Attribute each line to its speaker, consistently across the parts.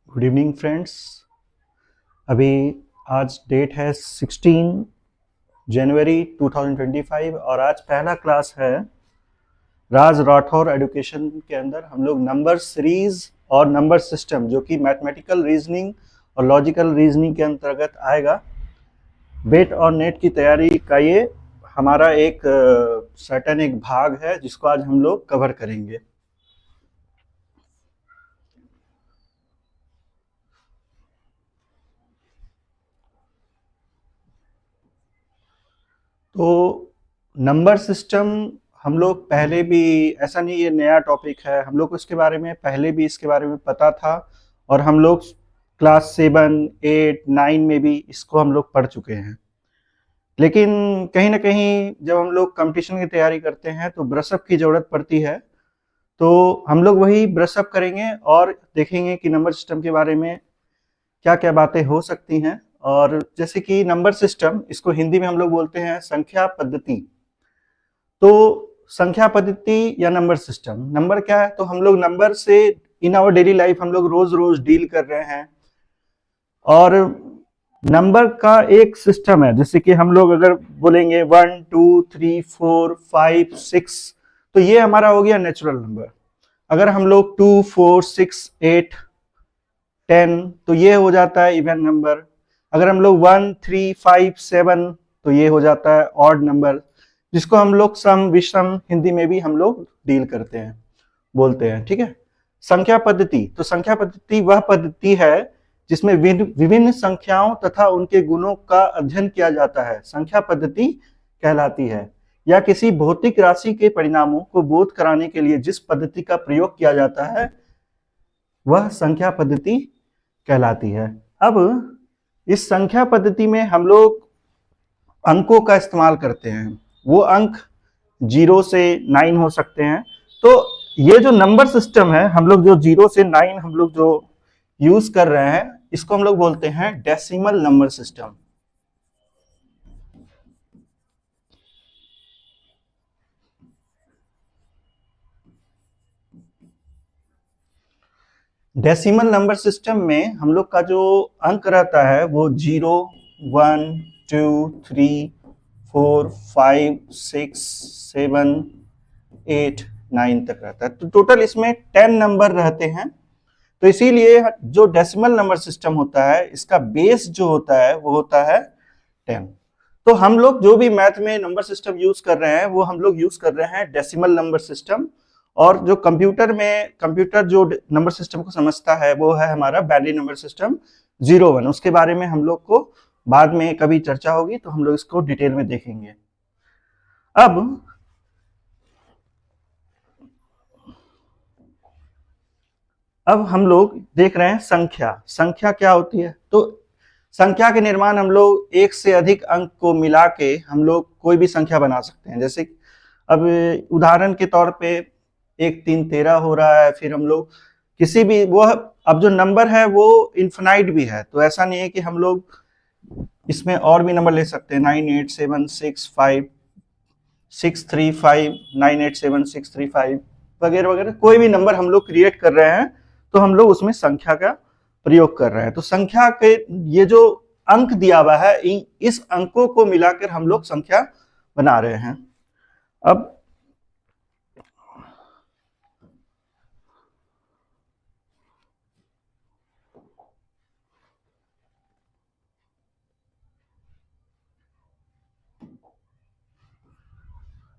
Speaker 1: Good evening friends. अभी आज date है 16 जनवरी 2025 और आज पहला क्लास है राज राठौर एजुकेशन के अंदर। हम लोग नंबर सीरीज और नंबर सिस्टम जो कि मैथमेटिकल रीजनिंग और लॉजिकल रीजनिंग के अंतर्गत आएगा। बेट और नेट की तैयारी का ये हमारा एक सर्टेन एक भाग है जिसको आज हम लोग कवर करेंगे। तो नंबर सिस्टम हम लोग पहले भी, ऐसा नहीं ये नया टॉपिक है, हम लोग इसके बारे में पहले भी इसके बारे में पता था और हम लोग क्लास 7, 8, 9 में भी इसको हम लोग पढ़ चुके हैं। लेकिन कहीं ना कहीं जब हम लोग कंपटीशन की तैयारी करते हैं तो ब्रशअप की ज़रूरत पड़ती है। तो हम लोग वही ब्रशअप करेंगे और देखेंगे कि नंबर सिस्टम के बारे में क्या क्या बातें हो सकती हैं। और जैसे कि नंबर सिस्टम, इसको हिंदी में हम लोग बोलते हैं संख्या पद्धति। तो संख्या पद्धति या नंबर सिस्टम, नंबर क्या है? तो हम लोग नंबर से इन आवर डेली लाइफ हम लोग रोज रोज डील कर रहे हैं और नंबर का एक सिस्टम है। जैसे कि हम लोग अगर बोलेंगे 1, 2, 3, 4, 5, 6, तो ये हमारा हो गया नेचुरल नंबर। अगर हम लोग 2, 4, 6, 8, 10 तो ये हो जाता है इवन नंबर। अगर हम लोग 1, 3, 5, 7 तो ये हो जाता है ऑड नंबर, जिसको हम लोग सम विषम हिंदी में भी हम लोग डील करते हैं, बोलते हैं। ठीक है। संख्या पद्धति, तो संख्या पद्धति वह पद्धति है जिसमें विभिन्न संख्याओं तथा उनके गुणों का अध्ययन किया जाता है, संख्या पद्धति कहलाती है। या किसी भौतिक राशि के परिणामों को बोध कराने के लिए जिस पद्धति का प्रयोग किया जाता है वह संख्या पद्धति कहलाती है। अब इस संख्या पद्धति में हम लोग अंकों का इस्तेमाल करते हैं। वो अंक 0 से 9 हो सकते हैं। तो ये जो नंबर सिस्टम है, हम लोग जो 0 से 9 हम लोग जो यूज कर रहे हैं, इसको हम लोग बोलते हैं decimal number system. Decimal number system में हम लोग का जो अंक रहता है वो 0, 1, 2, 3, 4, 5, 6, 7, 8, 9 तक रहता है। तो टोटल इसमें 10 नंबर रहते हैं। तो इसीलिए जो डेसिमल नंबर सिस्टम होता है, इसका बेस जो होता है वो होता है 10। तो हम लोग जो भी मैथ में नंबर सिस्टम यूज कर रहे हैं वो हम लोग यूज कर रहे हैं डेसिमल नंबर सिस्टम। और जो कंप्यूटर जो नंबर सिस्टम को समझता है वो है हमारा बाइनरी नंबर सिस्टम 0, 1। उसके बारे में हम लोग को बाद में कभी चर्चा होगी तो हम लोग इसको डिटेल में देखेंगे। अब हम लोग देख रहे हैं संख्या क्या होती है। तो संख्या के निर्माण हम लोग एक से अधिक अंक को मिला के हम लोग कोई भी संख्या बना सकते हैं। जैसे अब उदाहरण के तौर पे 1, 3, 13 हो रहा है। फिर हम लोग किसी भी वो, अब जो नंबर है वो इन्फिनाइट भी है, तो ऐसा नहीं है कि हम लोग इसमें और भी नंबर ले सकते हैं। 9, 8, 7, 6, 5, 6, 3, 5, 9, 8, 7, 6, 3, 5 वगैरह वगैरह, कोई भी नंबर हम लोग क्रिएट कर रहे हैं तो हम लोग उसमें संख्या का प्रयोग कर रहे हैं। तो संख्या के ये जो अंक दिया हुआ है, इस अंकों को मिलाकर हम लोग संख्या बना रहे हैं।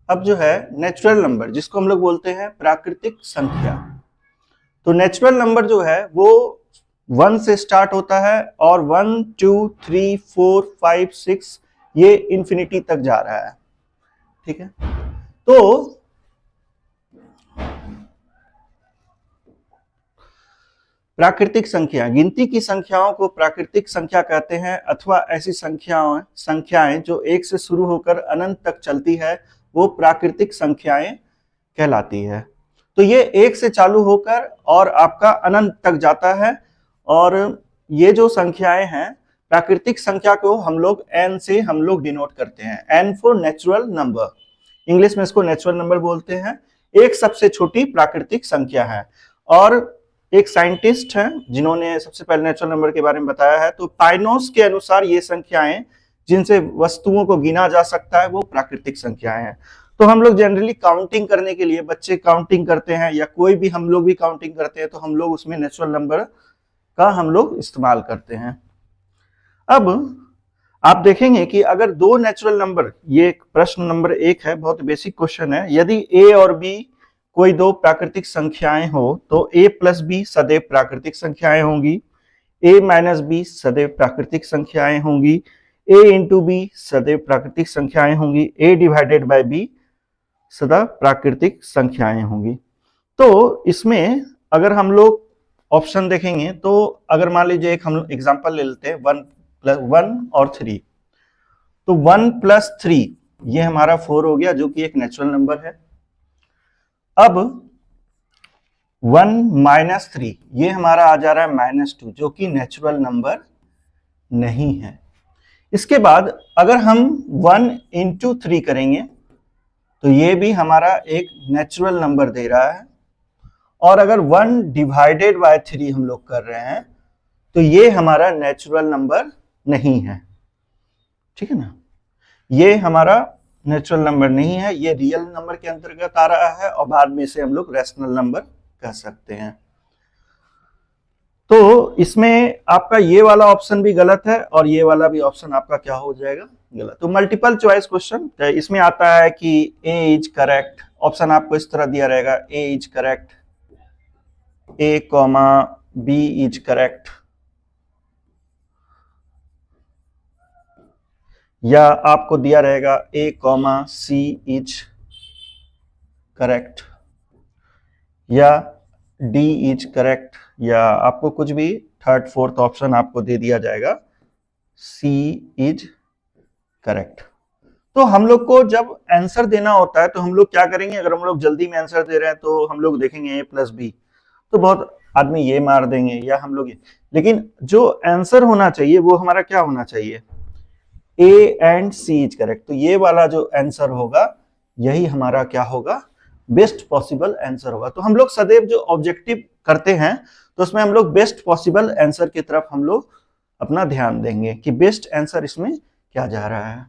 Speaker 1: अब जो है नेचुरल नंबर, जिसको हम लोग बोलते हैं प्राकृतिक संख्या। तो नेचुरल नंबर जो है वो 1 से स्टार्ट होता है और 1, 2, 3, 4, 5, 6 ये इंफिनिटी तक जा रहा है। ठीक है। तो प्राकृतिक संख्या, गिनती की संख्याओं को प्राकृतिक संख्या कहते हैं, अथवा ऐसी संख्याएं जो 1 से शुरू होकर अनंत तक चलती है वो प्राकृतिक संख्याएं कहलाती है। तो ये 1 से चालू होकर और आपका अनंत तक जाता है। और ये जो संख्याएं हैं, प्राकृतिक संख्या को हम लोग n से हम लोग डिनोट करते हैं। n for natural number, English में इसको नेचुरल नंबर बोलते हैं। एक सबसे छोटी प्राकृतिक संख्या है। और एक साइंटिस्ट हैं जिन्होंने सबसे पहले नेचुरल नंबर के बारे में बताया है। तो पाइनोस के अनुसार ये संख्याएं जिनसे वस्तुओं को गिना जा सकता है वो प्राकृतिक संख्याएं हैं। तो हम लोग जनरली काउंटिंग करने के लिए, बच्चे काउंटिंग करते हैं या कोई भी हम लोग भी काउंटिंग करते हैं, तो हम लोग उसमें नेचुरल नंबर का हम लोग इस्तेमाल करते हैं। अब आप देखेंगे कि अगर दो नेचुरल नंबर, ये प्रश्न नंबर 1 है, बहुत बेसिक क्वेश्चन है, यदि ए और बी कोई दो प्राकृतिक संख्याएं हो तो a प्लस बी सदैव प्राकृतिक संख्याएं होंगी, a माइनस बी सदैव प्राकृतिक संख्याएं होंगी, a इंटू बी सदैव प्राकृतिक संख्याएं होंगी, a डिवाइडेड बाय b सदा प्राकृतिक संख्याएं होंगी। तो इसमें अगर हम लोग ऑप्शन देखेंगे तो अगर मान लीजिए एक हम एग्जांपल ले लेते हैं 1 और 3, तो 1 प्लस 3 ये हमारा 4 हो गया, जो कि एक नेचुरल नंबर है। अब 1 माइनस 3 ये हमारा आ जा रहा है -2, जो कि नेचुरल नंबर नहीं है। इसके बाद अगर हम 1 इंटू 3 करेंगे तो ये भी हमारा एक नेचुरल नंबर दे रहा है, और अगर 1 डिवाइडेड बाय 3 हम लोग कर रहे हैं तो ये हमारा नेचुरल नंबर नहीं है। ठीक है ना, ये हमारा नेचुरल नंबर नहीं है, ये रियल नंबर के अंतर्गत आ रहा है और बाद में इसे हम लोग रैशनल नंबर कह सकते हैं। तो इसमें आपका ये वाला ऑप्शन भी गलत है और ये वाला भी ऑप्शन आपका क्या हो जाएगा, गलत। तो मल्टीपल चॉइस क्वेश्चन इसमें आता है कि ए इज करेक्ट, ऑप्शन आपको इस तरह दिया रहेगा, A is correct, A comma B is correct, या आपको दिया रहेगा A comma C is correct, या डी इज करेक्ट, या आपको कुछ भी थर्ड फोर्थ ऑप्शन आपको दे दिया जाएगा सी इज करेक्ट। तो हम लोग को जब आंसर देना होता है तो हम लोग क्या करेंगे, अगर हम लोग जल्दी में आंसर दे रहे हैं तो हम लोग देखेंगे ए प्लस बी, तो बहुत आदमी ये मार देंगे या हम लोग ये, लेकिन जो आंसर होना चाहिए वो हमारा क्या होना चाहिए, A and C is correct. तो ये वाला जो आंसर होगा यही हमारा क्या होगा, बेस्ट पॉसिबल आंसर होगा। तो हम लोग सदैव जो ऑब्जेक्टिव करते हैं तो उसमें हम लोग बेस्ट पॉसिबल आंसर की तरफ हम लोग अपना ध्यान देंगे कि बेस्ट आंसर इसमें क्या जा रहा है।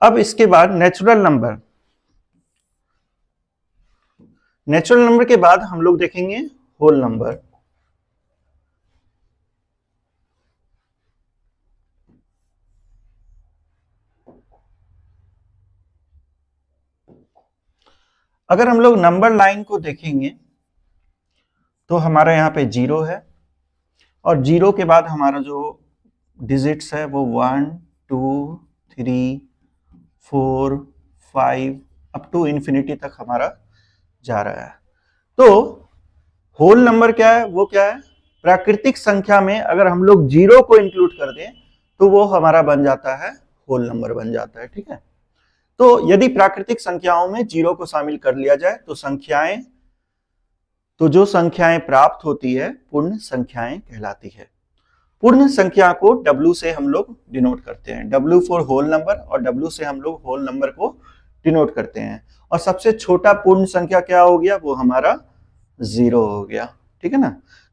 Speaker 1: अब इसके बाद नेचुरल नंबर, नेचुरल नंबर के बाद हम लोग देखेंगे होल नंबर। अगर हम लोग नंबर लाइन को देखेंगे तो हमारा यहाँ पे 0 है, और 0 के बाद हमारा जो डिजिट्स है वो 1 2 3 4 5 अप टू इन्फिनिटी तक हमारा जा रहा है। तो होल नंबर क्या है, वो क्या है, प्राकृतिक संख्या में अगर हम लोग 0 को इंक्लूड कर दें तो वो हमारा बन जाता है होल नंबर बन जाता है। ठीक है, तो यदि प्राकृतिक संख्याओं में 0 को शामिल कर लिया जाए तो जो संख्याएं प्राप्त होती है पूर्ण संख्याएं कहलाती है। पूर्ण संख्या को W से हम लोग डिनोट करते हैं, W फॉर होल नंबर, और W से हम लोग होल नंबर को डिनोट करते हैं। और सबसे छोटा पूर्ण संख्या क्या हो गया, वो हमारा 0 हो गया। ठीक है ना,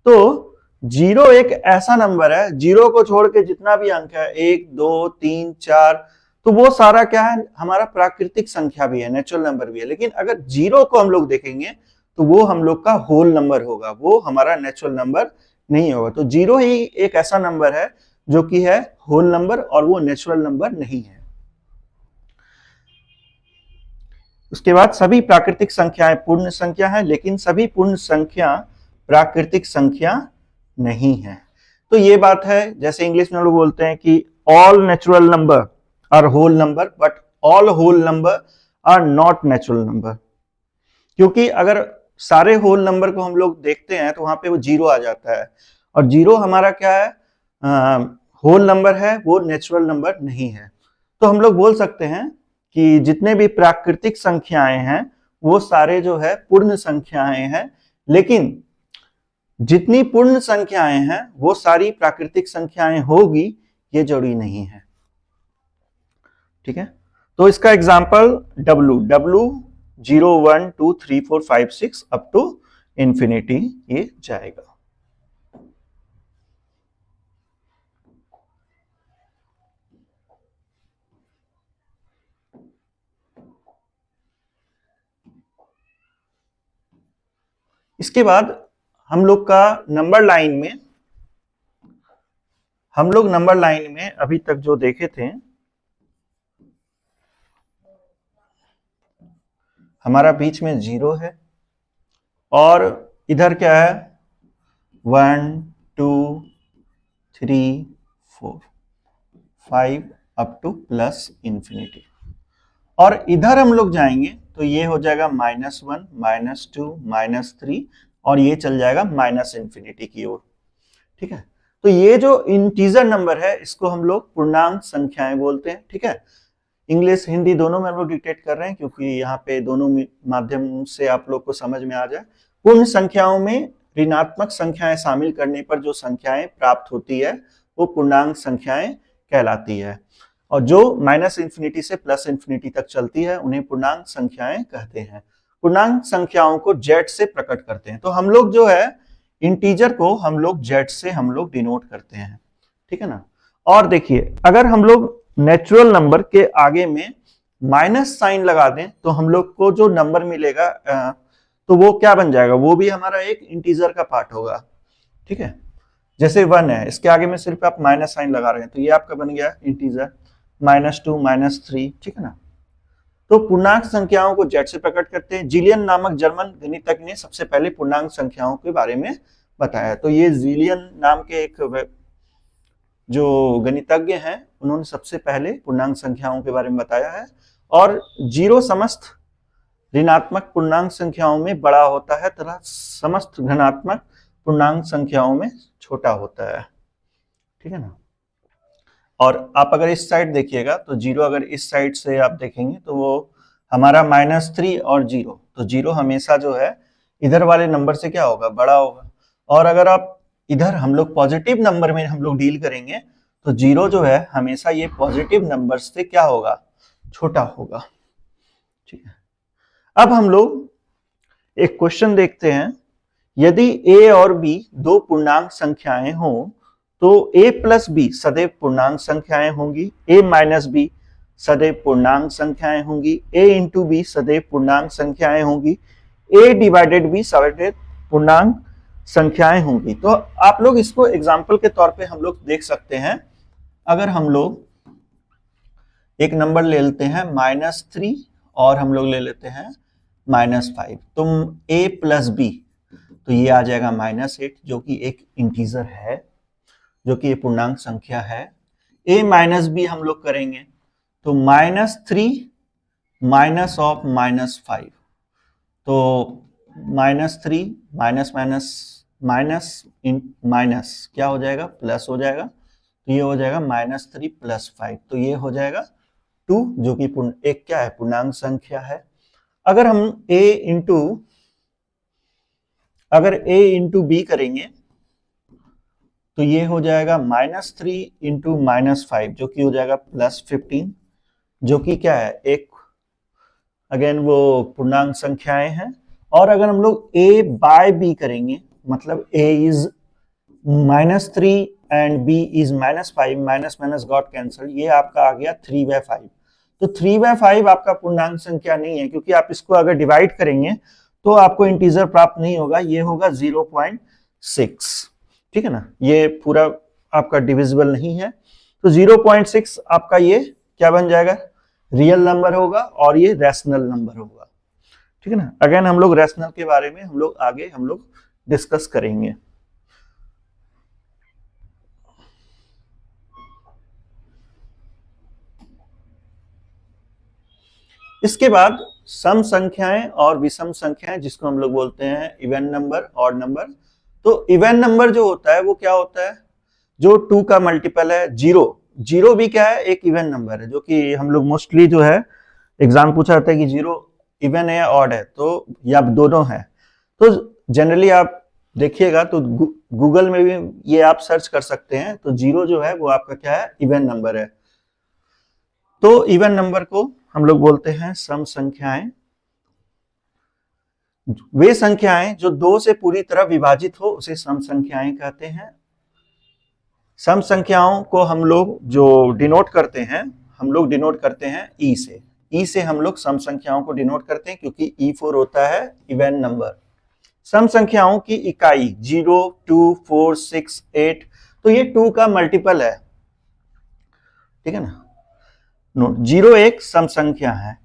Speaker 1: तो 0 एक ऐसा नंबर है, 0 को छोड़ के जितना भी अंक है 1 2 3 4, तो वो सारा क्या है, हमारा प्राकृतिक संख्या भी है, नेचुरल नंबर भी है। लेकिन अगर 0 को हम लोग देखेंगे तो वो हम लोग का होल नंबर होगा, वो हमारा नेचुरल नंबर नहीं होगा। तो 0 ही एक ऐसा नंबर है जो कि है होल नंबर और वो नेचुरल नंबर नहीं है। उसके बाद सभी प्राकृतिक संख्याएं पूर्ण संख्या है, लेकिन सभी पूर्ण संख्या प्राकृतिक संख्या नहीं है। तो ये बात है, जैसे इंग्लिश में लोग बोलते हैं कि all natural number are whole number but all whole number are not natural number. क्योंकि अगर सारे होल नंबर को हम लोग देखते हैं तो वहां पे वो 0 आ जाता है, और 0 हमारा क्या है, होल नंबर है, वो नेचुरल नंबर नहीं है। तो हम लोग बोल सकते हैं कि जितने भी प्राकृतिक संख्याएं हैं वो सारे जो है पूर्ण संख्याएं हैं, लेकिन जितनी पूर्ण संख्याएं हैं वो सारी प्राकृतिक संख्याएं होगी ये जरूरी नहीं है। ठीक है, तो इसका example W 0 1 2 3 4 5 6 up to infinity ये जाएगा। इसके बाद हम लोग नंबर लाइन में अभी तक जो देखे थे, हमारा बीच में 0 है और इधर क्या है 1 2 3 4 5 अप टू प्लस इंफिनिटी। और इधर हम लोग जाएंगे तो ये हो जाएगा -1 -2 -3 और ये चल जाएगा माइनस इंफिनिटी की ओर। ठीक है, तो ये जो इंटीजर नंबर है इसको हम लोग पूर्णांक संख्याएं बोलते हैं। ठीक है, इंग्लिश हिंदी दोनों में हम लोग डिक्टेट कर रहे हैं क्योंकि यहाँ पे दोनों माध्यम से आप लोग को समझ में आ जाए। पूर्ण संख्याओं में ऋणात्मक संख्याएं शामिल करने पर जो संख्याएं प्राप्त होती है वो पूर्णांक संख्याएं कहलाती है, और जो माइनस इंफिनिटी से प्लस इंफिनिटी तक चलती है उन्हें पूर्णांक संख्याएं कहते हैं। पूर्णांक संख्याओं को जेड से प्रकट करते हैं। तो हम लोग जो है इंटीजर को हम लोग जेड से हम लोग डिनोट करते हैं। ठीक है ना। और देखिए, अगर हम लोग नेचुरल नंबर के आगे में माइनस साइन लगा दें तो हम लोग को जो नंबर मिलेगा तो वो क्या बन जाएगा, वो भी हमारा एक इंटीजर का पार्ट होगा। ठीक है, जैसे 1 है, इसके आगे में सिर्फ आप माइनस साइन लगा रहे हैं तो ये आपका बन गया इंटीजर। -2 -3, ठीक है ना। तो पूर्णांक संख्याओं को जेड से प्रकट करते हैं। जिलियन नामक जर्मन गणितज्ञ ने सबसे पहले पूर्णांक संख्याओं के बारे में बताया। तो ये जिलियन नाम के एक जो गणितज्ञ हैं उन्होंने सबसे पहले पूर्णांक संख्याओं के बारे में बताया है। और 0 समस्त ऋणात्मक पूर्णांक संख्याओं में बड़ा होता है तथा समस्त धनात्मक पूर्णांक संख्याओं में छोटा होता है। ठीक है ना। और आप अगर इस साइड देखिएगा तो 0 अगर इस साइड से आप देखेंगे तो वो हमारा -3 और 0, तो 0 हमेशा जो है इधर वाले नंबर से क्या होगा, बड़ा होगा। और अगर आप इधर हम लोग पॉजिटिव नंबर में हम लोग डील करेंगे तो 0 जो है हमेशा ये पॉजिटिव नंबर से क्या होगा, छोटा होगा। ठीक है, अब हम लोग एक क्वेश्चन देखते हैं। यदि a और b दो पूर्णांक संख्याएं हों तो a प्लस b सदैव पूर्णांक संख्याएं होंगी, a माइनस b सदैव पूर्णांक संख्याएं होंगी, a इंटू b सदैव पूर्णांक संख्याएं होंगी, a डिवाइडेड b सदैव पूर्णांक संख्याएं होंगी। तो आप लोग इसको एग्जाम्पल के तौर पे हम लोग देख सकते हैं। अगर हम लोग एक नंबर ले लेते हैं -3 और हम लोग ले लेते हैं -5, तो a प्लस b तो ये आ जाएगा -8 जो कि एक इंटीजर है, जो कि ये पूर्णांक संख्या है। a माइनस b हम लोग करेंगे तो -3 माइनस ऑफ -5, तो -3 माइनस माइनस माइनस माइनस क्या हो जाएगा, प्लस हो जाएगा। तो ये हो जाएगा -3 + 5, तो ये हो जाएगा 2 जो कि एक क्या है, पूर्णांक संख्या है। अगर हम a इंटू b करेंगे तो ये हो जाएगा -3 इंटू -5 जो कि हो जाएगा +15, जो कि क्या है, एक अगेन वो पूर्णांक संख्याएं हैं। और अगर हम लोग a बाय b करेंगे, मतलब a is -3 and b is -5, minus minus got cancel, ये आपका आ गया 3/5। तो 3/5 आपका पूर्णांक संख्या नहीं है, क्योंकि आप इसको अगर डिवाइड करेंगे तो आपको इंटीजर प्राप्त नहीं होगा, ये होगा 0.6। ठीक है ना, ये पूरा आपका डिविजिबल नहीं है। तो 0.6 आपका ये क्या बन जाएगा, रियल नंबर होगा और ये रैशनल नंबर होगा। ठीक है ना। अगेन हम लोग रैशनल के बारे में हम लोग आगे डिस्कस करेंगे। इसके बाद सम संख्याएं और विषम संख्याएं, जिसको हम लोग बोलते हैं इवन नंबर, ऑड नंबर। तो इवन नंबर जो होता है वो क्या होता है, जो 2 का मल्टीपल है। 0 भी क्या है, एक इवन नंबर है, जो कि हम लोग मोस्टली जो है एग्जाम पूछा जाता है कि 0 इवन है या ऑड है, तो या दोनों है। तो जनरली आप देखिएगा तो गूगल में भी ये आप सर्च कर सकते हैं, तो 0 जो है वो आपका क्या है, इवन नंबर है। तो इवन नंबर को हम लोग बोलते हैं सम संख्याएं। वे संख्याएं जो 2 से पूरी तरह विभाजित हो उसे सम संख्याएं कहते हैं। सम संख्याओं को हम लोग जो डिनोट करते हैं, हम लोग डिनोट करते हैं ई से। ई से हम लोग सम संख्याओं को डिनोट करते हैं क्योंकि E4 होता है इवन नंबर। सम संख्याओं की इकाई 0, 2, 4, 6, 8, तो ये 2 का मल्टीपल है, ठीक है ना। 0 एक सम संख्या है।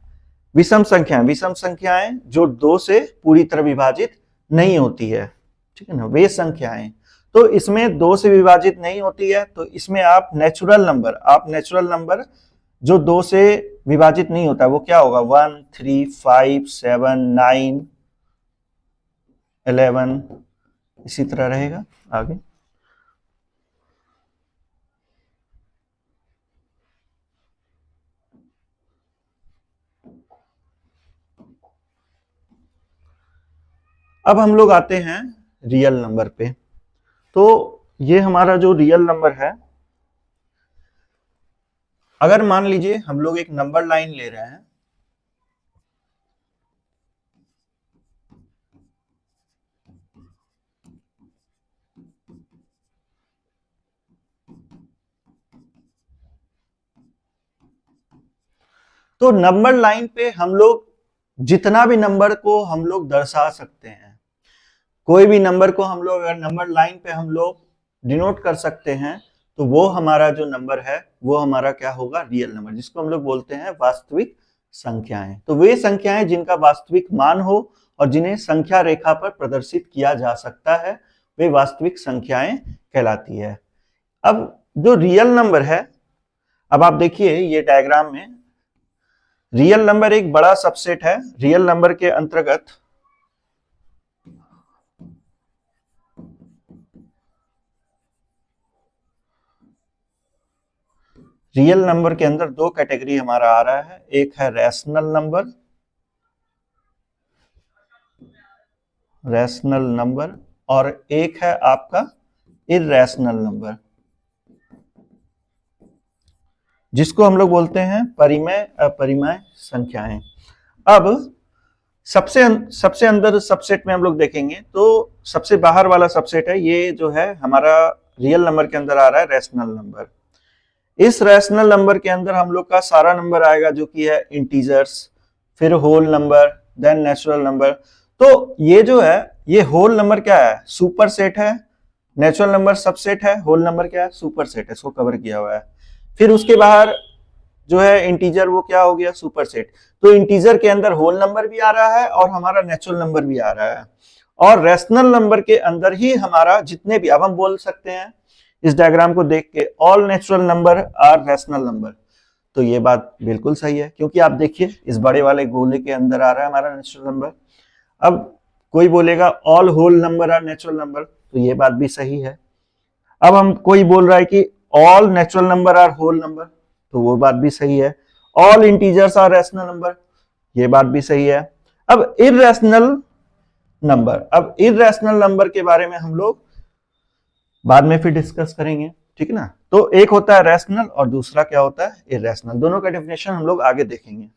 Speaker 1: विषम संख्याएं जो 2 से पूरी तरह विभाजित नहीं होती है, ठीक है ना, वे संख्याएं। तो इसमें 2 से विभाजित नहीं होती है, तो इसमें आप नेचुरल नंबर जो 2 से विभाजित नहीं होता वो क्या होगा, 1, 3, 5, 7, 9, 11, इसी तरह रहेगा आगे। अब हम लोग आते हैं रियल नंबर पे। तो ये हमारा जो रियल नंबर है, अगर मान लीजिए हम लोग एक नंबर लाइन ले रहे हैं, तो नंबर लाइन पे हम लोग जितना भी नंबर को हम लोग दर्शा सकते हैं, कोई भी नंबर को हम लोग अगर नंबर लाइन पे हम लोग डिनोट कर सकते हैं, तो वो हमारा जो नंबर है वो हमारा क्या होगा, रियल नंबर, जिसको हम लोग बोलते हैं वास्तविक संख्याएं। तो वे संख्याएं जिनका वास्तविक मान हो और जिन्हें संख्या रेखा पर प्रदर्शित किया जा सकता है, वे वास्तविक संख्याएं कहलाती है। अब जो रियल नंबर है, अब आप देखिए ये डायग्राम में रियल नंबर एक बड़ा सबसेट है। रियल नंबर के अंतर्गत रियल नंबर के अंदर 2 कैटेगरी हमारा आ रहा है, एक है रैशनल नंबर और एक है आपका इर्रेशनल नंबर, जिसको हम लोग बोलते हैं परिमेय अपरिमेय संख्याएं। अब सबसे अंदर सबसेट में हम लोग देखेंगे तो सबसे बाहर वाला सबसेट है, ये जो है हमारा रियल नंबर के अंदर आ रहा है रैशनल नंबर। इस रैशनल नंबर के अंदर हम लोग का सारा नंबर आएगा जो कि है इंटीजर्स, फिर whole number, then natural number. तो ये जो है ये होल नंबर क्या है, सुपर सेट है, नेचुरल नंबर सबसेट है, होल नंबर क्या है, सुपर सेट है, इसको कवर किया हुआ है। फिर उसके बाहर जो है इंटीजर, वो क्या हो गया, सुपर सेट। तो इंटीजर के अंदर होल नंबर भी आ रहा है और हमारा नेचुरल नंबर भी आ रहा है, और रैशनल नंबर के अंदर ही हमारा जितने भी, अब हम बोल सकते हैं इस डायग्राम को देख के, all natural number are rational number. तो ये बात बिल्कुल सही है, क्योंकि आप देखिए इस बड़े वाले गोले के अंदर आ रहा है हमारा नेचुरल नंबर। अब कोई बोलेगा all whole number are natural number, तो ये बात भी सही है। अब हम कोई बोल रहा है कि all natural number are whole number, तो वो बात भी सही है। All integers are rational number, ये बात भी सही है। अब इर्रेशनल नंबर के बारे में हम लोग बाद में फिर डिस्कस करेंगे, ठीक है ना। तो एक होता है रैशनल और दूसरा क्या होता है, इर्रेशनल। दोनों का डेफिनेशन हम लोग आगे देखेंगे,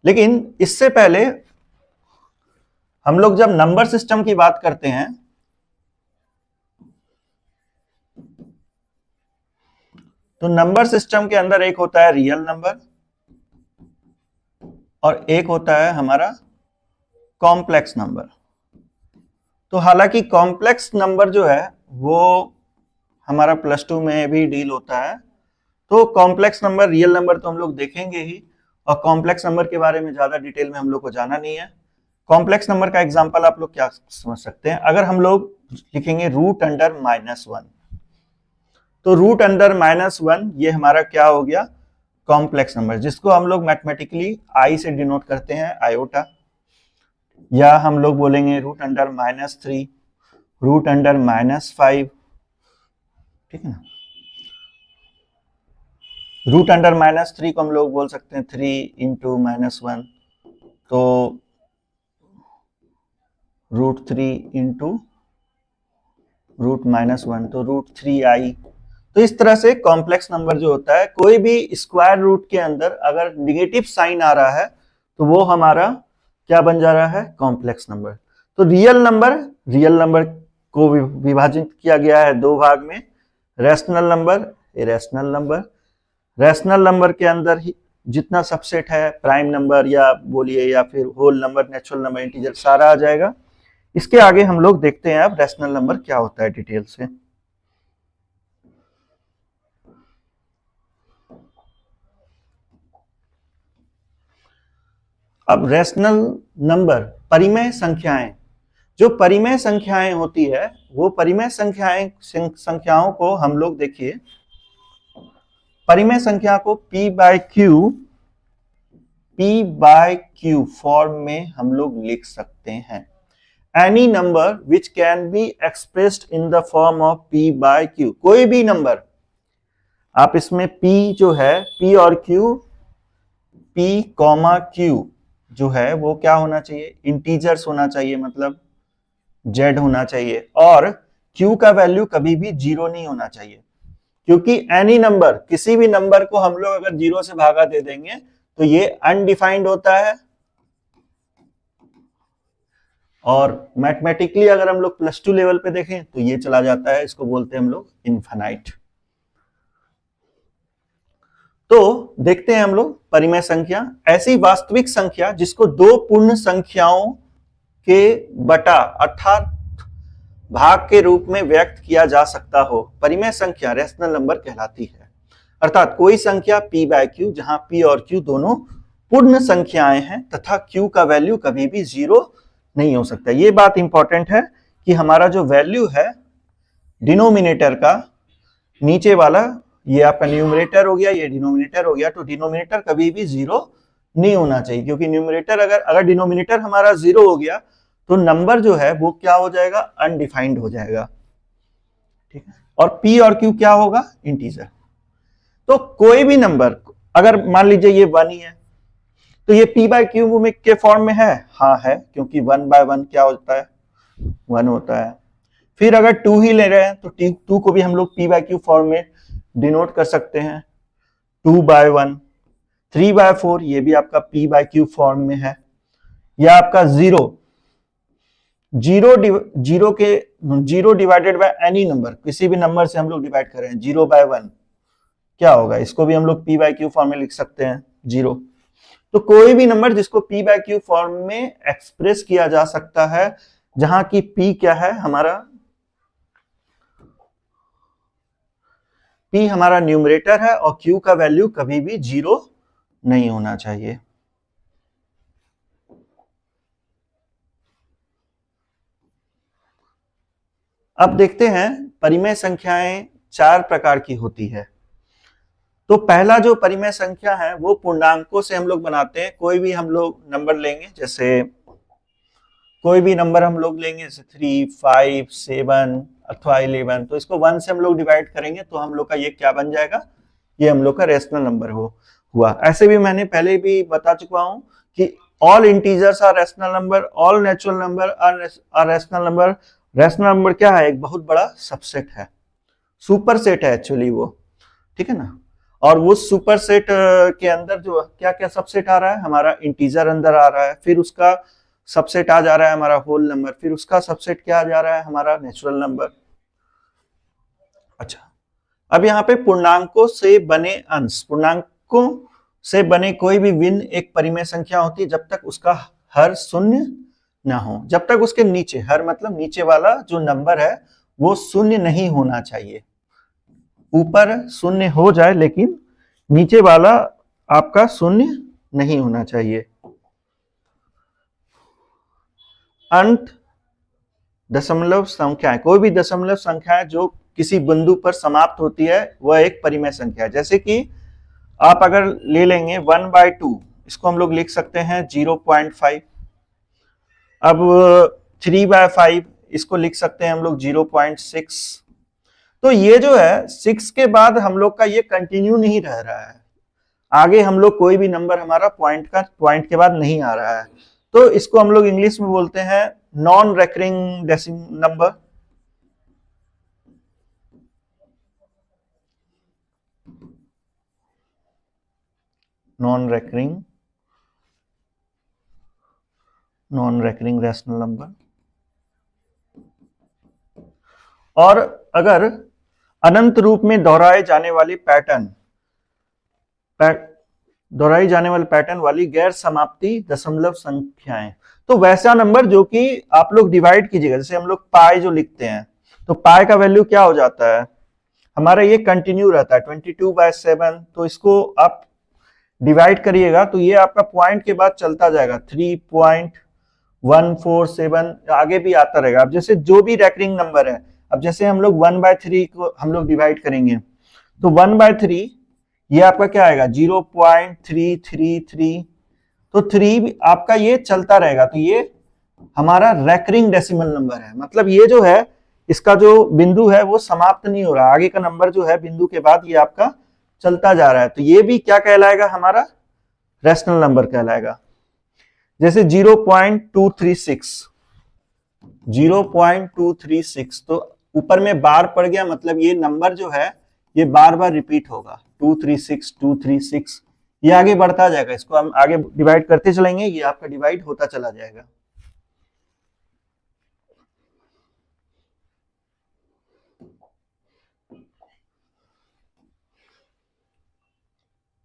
Speaker 1: लेकिन इससे पहले हम लोग जब नंबर सिस्टम की बात करते हैं तो नंबर सिस्टम के अंदर एक होता है रियल नंबर और एक होता है हमारा कॉम्प्लेक्स नंबर। तो हालांकि कॉम्प्लेक्स नंबर जो है वो हमारा +2 में भी डील होता है, तो कॉम्प्लेक्स नंबर, रियल नंबर तो हम लोग देखेंगे ही, और कॉम्प्लेक्स नंबर के बारे में ज्यादा डिटेल में हम लोग को जाना नहीं है। कॉम्प्लेक्स नंबर का एग्जांपल आप लोग क्या समझ सकते हैं, अगर हम लोग लिखेंगे √(-1), तो √(-1) ये हमारा क्या हो गया, कॉम्प्लेक्स नंबर, जिसको हम लोग मैथमेटिकली आई से डिनोट करते हैं, आयोटा, या हम लोग बोलेंगे √(-3), √(-5), ठीक है ना। √(-3) को हम लोग बोल सकते हैं 3 × -1, तो √3 × √-1, तो √3i। तो इस तरह से कॉम्प्लेक्स नंबर जो होता है, कोई भी स्क्वायर रूट के अंदर अगर निगेटिव साइन आ रहा है तो वो हमारा क्या बन जा रहा है, कॉम्प्लेक्स नंबर। तो रियल नंबर को विभाजित किया गया है दो भाग में, rational number, irrational number. Rational number के अंदर ही जितना सबसेट है, प्राइम नंबर या बोलिए या फिर whole number, natural number, integer, सारा आ जाएगा। इसके आगे हम लोग देखते हैं अब रैशनल नंबर क्या होता है डिटेल से। अब रैशनल नंबर, परिमेय संख्याएं, जो परिमेय संख्याएं होती है वो परिमेय संख्याओं को हम लोग देखिए, परिमेय संख्या को p बाय q फॉर्म में हम लोग लिख सकते हैं। Any number which can be expressed in the form of p by q, कोई भी नंबर, आप इसमें p जो है, p और q, p कॉमा q जो है वो क्या होना चाहिए, इंटीजर्स होना चाहिए, मतलब z होना चाहिए, और q का वैल्यू कभी भी 0 नहीं होना चाहिए, क्योंकि एनी नंबर, किसी भी नंबर को हम लोग अगर 0 से भागा दे देंगे तो ये अनडिफाइंड होता है, और मैथमेटिकली अगर हम लोग +2 लेवल पे देखें तो ये चला जाता है, इसको बोलते हैं हम लोग इनफाइनाइट। तो देखते हैं हम लोग परिमेय संख्या, ऐसी वास्तविक संख्या जिसको दो पूर्ण संख्याओं के बटा अर्थात भाग के रूप में व्यक्त किया जा सकता हो, परिमेय संख्या रैशनल नंबर कहलाती है। अर्थात कोई संख्या p बाय q जहां p और q दोनों पूर्ण संख्याएं हैं तथा q का वैल्यू कभी भी 0 नहीं हो सकता। ये बात इंपॉर्टेंट है कि हमारा जो वैल्यू है डिनोमिनेटर का, नीचे वाला ये आपका न्यूमरेटर हो गया, ये डिनोमिनेटर हो गया, तो डिनोमिनेटर कभी भी 0 नहीं होना चाहिए, क्योंकि न्यूमरेटर अगर डिनोमिनेटर हमारा 0 हो गया तो नंबर जो है वो क्या हो जाएगा, अनडिफाइंड हो जाएगा, ठीक है। और p और q क्या होगा, इंटीजर। तो कोई भी नंबर, अगर मान लीजिए ये 1 ही है तो ये p बाय q में के फॉर्म में है, हाँ है, क्योंकि 1 बाय 1 क्या होता है, 1 होता है। फिर अगर 2 ही ले रहे हैं तो 2 को भी हम लोग p बाय q फॉर्म में डिनोट कर सकते हैं, 2 बाय 1। 3 बाय 4 ये भी आपका p बाय q फॉर्म में है, या आपका 0 डिवाइडेड बाय एनी नंबर, किसी भी नंबर से हम लोग डिवाइड कर रहे हैं, 0 बाय 1 क्या होगा, इसको भी हम लोग p बाय q फॉर्म में लिख सकते हैं, 0। तो कोई भी नंबर जिसको p बाय q फॉर्म में एक्सप्रेस किया जा सकता है, जहां की p क्या है, p हमारा न्यूमरेटर है और q का वैल्यू कभी भी 0 नहीं होना चाहिए। अब देखते हैं परिमेय संख्याएं 4 प्रकार की होती है। तो पहला जो परिमेय संख्या है वो पूर्णांकों से हम लोग बनाते हैं। कोई भी हम लोग नंबर लेंगे, जैसे कोई भी नंबर हम लोग लेंगे, जैसे 3, 5, 7 अथवा 11, तो इसको 1 से हम लोग डिवाइड करेंगे तो हम लोग का ये क्या बन जाएगा, ये हम लोग का रैशनल नंबर हुआ। ऐसे भी मैंने पहले भी बता चुका हूं कि all integers are rational number, all natural number are rational number. Rational number क्या है, एक बहुत बड़ा सबसेट है, सुपर सेट है एक्चुअली वो, ठीक है ना। और वो सुपर सेट के अंदर जो क्या क्या सबसेट आ रहा है, हमारा इंटीजर अंदर आ रहा है, फिर उसका सबसेट आ जा रहा है हमारा होल नंबर, फिर उसका सबसेट क्या आ जा रहा है, हमारा नेचुरल नंबर। अच्छा, अब यहाँ पे पूर्णांकों से बने अंश, पूर्णांकों से बने कोई भी भिन्न एक परिमेय संख्या होती है जब तक उसका हर शून्य ना हो, जब तक उसके नीचे, हर मतलब नीचे वाला जो नंबर है वो शून्य नहीं होना चाहिए। ऊपर शून्य हो जाए लेकिन नीचे वाला आपका शून्य नहीं होना चाहिए। अंत दशमलव संख्या, कोई भी दशमलव संख्या जो किसी बिंदु पर समाप्त होती है वह एक परिमेय संख्या है। जैसे कि आप अगर ले लेंगे 1/2, इसको हम लोग लिख सकते हैं 0.5। अब 3/5 इसको लिख सकते हैं हम लोग 0.6। तो ये जो है 6 के बाद हम लोग का ये कंटिन्यू नहीं रह रहा है, आगे हम लोग कोई भी नंबर हमारा पॉइंट के बाद नहीं आ रहा है, तो इसको हम लोग इंग्लिश में बोलते हैं non recurring decimal number. Non recurring non recurring rational number. और अगर अनंत रूप में दोहराए जाने वाले वाली गैर समाप्ति दशमलव संख्याएं, तो वैसा नंबर जो कि आप लोग डिवाइड कीजिएगा, जैसे हम लोग पाई जो लिखते हैं, तो पाई का वैल्यू क्या हो जाता है हमारा, ये कंटिन्यू रहता है 22/7। तो इसको आप डिवाइड करिएगा तो ये आपका पॉइंट के बाद चलता जाएगा 3.147 आगे भी आता रहेगा। अब जैसे जो भी रेकरिंग नंबर है, अब जैसे हम लोग 1/3 को हम लोग डिवाइड करेंगे तो 1/3 ये आपका क्या आएगा 0.333। तो 3 आपका ये चलता रहेगा, तो ये हमारा रेकरिंग डेसिमल नंबर है। मतलब ये जो है इसका जो बिंदु है वो समाप्त नहीं हो रहा, आगे का नंबर जो है बिंदु के बाद ये आपका चलता जा रहा है, तो ये भी क्या कहलाएगा हमारा रैशनल नंबर कहलाएगा। जैसे 0.236 तो ऊपर में बार पड़ गया, मतलब ये नंबर जो है ये बार बार रिपीट होगा 236 ये आगे बढ़ता जाएगा, इसको हम आगे डिवाइड करते चलेंगे, ये आपका डिवाइड होता चला जाएगा।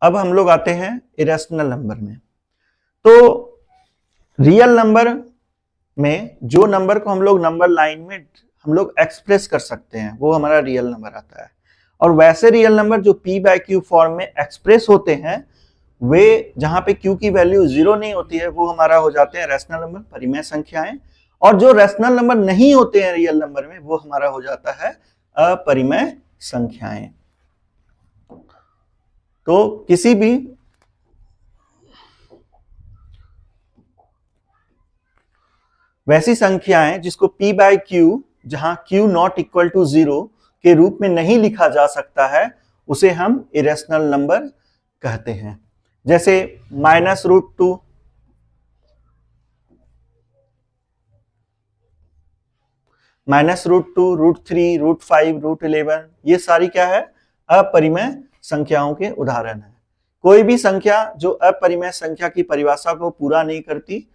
Speaker 1: अब हम लोग आते हैं इरेशनल नंबर में। तो रियल नंबर में जो नंबर को हम लोग नंबर लाइन में हम लोग एक्सप्रेस कर सकते हैं वो हमारा रियल नंबर आता है। और वैसे रियल नंबर जो p/q फॉर्म में एक्सप्रेस होते हैं वे जहां पे q की वैल्यू 0 नहीं होती है वो हमारा हो जाते हैं रैशनल नंबर, परिमेय संख्याएं। और जो रैशनल नंबर नहीं होते हैं रियल नंबर में वो हमारा हो जाता है अपरिमेय संख्याएं। तो किसी भी वैसी संख्याएं जिसको p/q जहां q नॉट इक्वल टू 0 के रूप में नहीं लिखा जा सकता है उसे हम इरेशनल नंबर कहते हैं। जैसे -√2, -√2, √3, √5, √11 ये सारी क्या है अपरिमेय संख्याओं के उदाहरण है। कोई भी संख्या जो अपरिमेय संख्या की परिभाषा को पूरा नहीं करती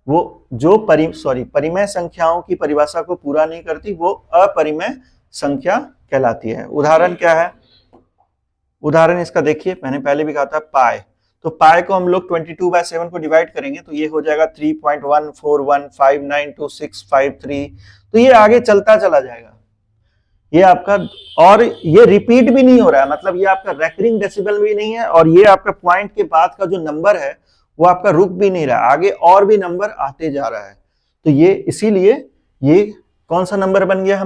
Speaker 1: वो जो परिमेय संख्याओं की परिभाषा को पूरा नहीं करती वो अपरिमेय संख्या कहलाती है। उदाहरण क्या है, उदाहरण इसका देखिए, मैंने पहले भी कहा था पाई। तो पाई को हम लोग 22/7 को डिवाइड करेंगे तो ये हो जाएगा 3.141592653। तो ये आगे चलता चला जाएगा, ये आपका, और ये रिपीट भी नहीं हो रहा है, मतलब ये आपका रेकरिंग डेसिमल भी नहीं है, और ये आपका पॉइंट के बाद का जो नंबर है वो आपका रुक भी नहीं रहा, आगे और भी नंबर आते जा रहा है। तो ये इसीलिए ये कौन सा नंबर बन गया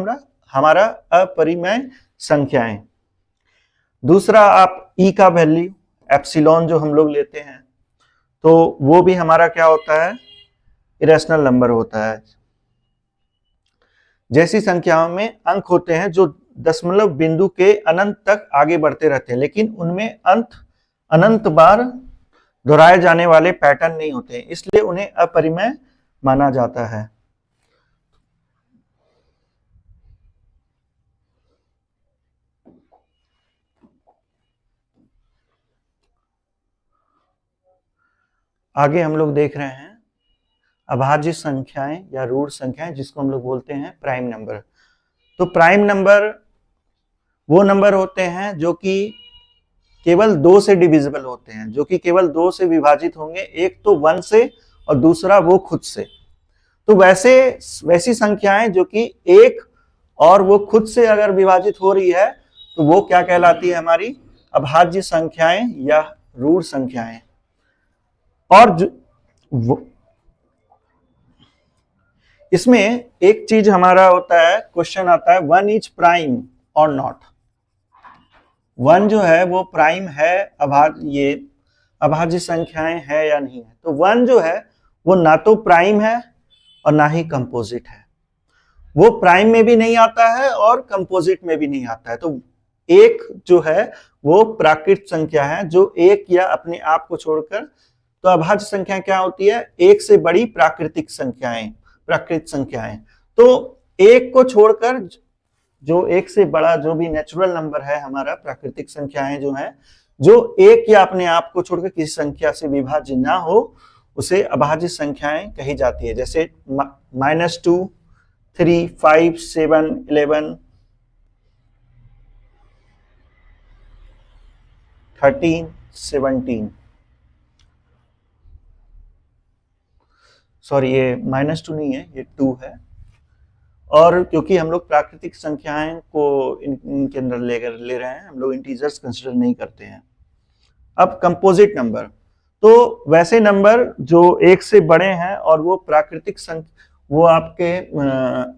Speaker 1: हमारा अपरिमेय संख्याएं। दूसरा आप ई का वैल्यू एप्सिलॉन जो हम लोग लेते हैं तो वो भी हमारा क्या होता है इरेशनल नंबर होता है। जैसी संख्याओं में अंक होते हैं जो दशमलव बिंदु के अनंत तक आगे बढ़ते रहते हैं, लेकिन उनमें अनंत बार दोहराए जाने वाले पैटर्न नहीं होते, इसलिए उन्हें अपरिमेय माना जाता है। आगे हम लोग देख रहे हैं अभाज्य संख्याएं या ऋण संख्याएं जिसको हम लोग बोलते हैं प्राइम नंबर। तो प्राइम नंबर वो नंबर होते हैं जो कि केवल 2 से डिविजिबल होते हैं, जो कि केवल 2 से विभाजित होंगे, एक तो 1 से और दूसरा वो खुद से। तो वैसी संख्याएं जो कि एक और वो खुद से अगर विभाजित हो रही है तो वो क्या कहलाती है हमारी अभाज्य संख्याएं या ऋण संख्याएं। और इसमें एक चीज हमारा होता है, क्वेश्चन आता है 1 इज प्राइम और नॉट। 1 जो है वो प्राइम है, अभाज्य संख्याएं है या नहीं है। तो 1 जो है वो ना तो प्राइम है और ना ही कंपोजिट है, वो प्राइम में भी नहीं आता है और कंपोजिट में भी नहीं आता है। तो एक जो है वो प्राकृत संख्या है जो एक या अपने आप को छोड़कर, तो अभाज्य संख्या क्या होती है एक से बड़ी प्राकृत संख्याएं। तो एक को छोड़कर जो एक से बड़ा जो भी नेचुरल नंबर है हमारा प्राकृतिक संख्याएं जो है, जो एक या अपने आप को छोड़कर किसी संख्या से विभाज्य ना हो उसे अभाज्य संख्याएं कही जाती है। जैसे -2, 3, 5, 7, 11, 13, 17। सॉरी, ये -2 नहीं है, ये 2 है। और क्योंकि हम लोग प्राकृतिक संख्याएं को इनके अंदर ले रहे हैं, हम लोग इंटीजर्स कंसिडर नहीं करते हैं। अब कंपोजिट नंबर, तो वैसे नंबर जो एक से बड़े हैं और वो प्राकृतिक संख्या, वो आपके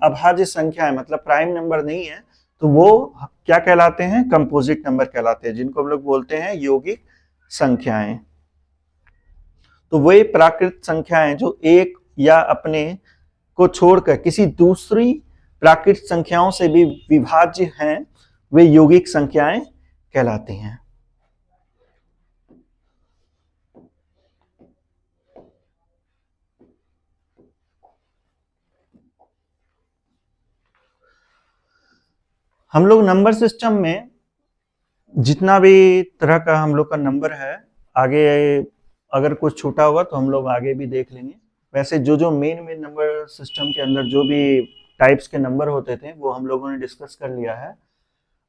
Speaker 1: अभाज्य संख्या है, मतलब प्राइम नंबर नहीं है, तो वो क्या कहलाते हैं? कंपोजिट नंबर कहलाते हैं, जिनको हम लोग बोलते हैं यौगिक संख्याएं। तो वे प्राकृतिक संख्याएं जो एक या अपने को छोड़कर किसी दूसरी प्राकृतिक संख्याओं से भी विभाज्य हैं, वे यौगिक संख्याएं कहलाती हैं। हम लोग नंबर सिस्टम में जितना भी तरह का हम लोग का नंबर है, आगे अगर कुछ छूटा होगा तो हम लोग आगे भी देख लेंगे। वैसे जो मेन नंबर सिस्टम के अंदर जो भी टाइप्स के नंबर होते थे वो हम लोगों ने डिस्कस कर लिया है।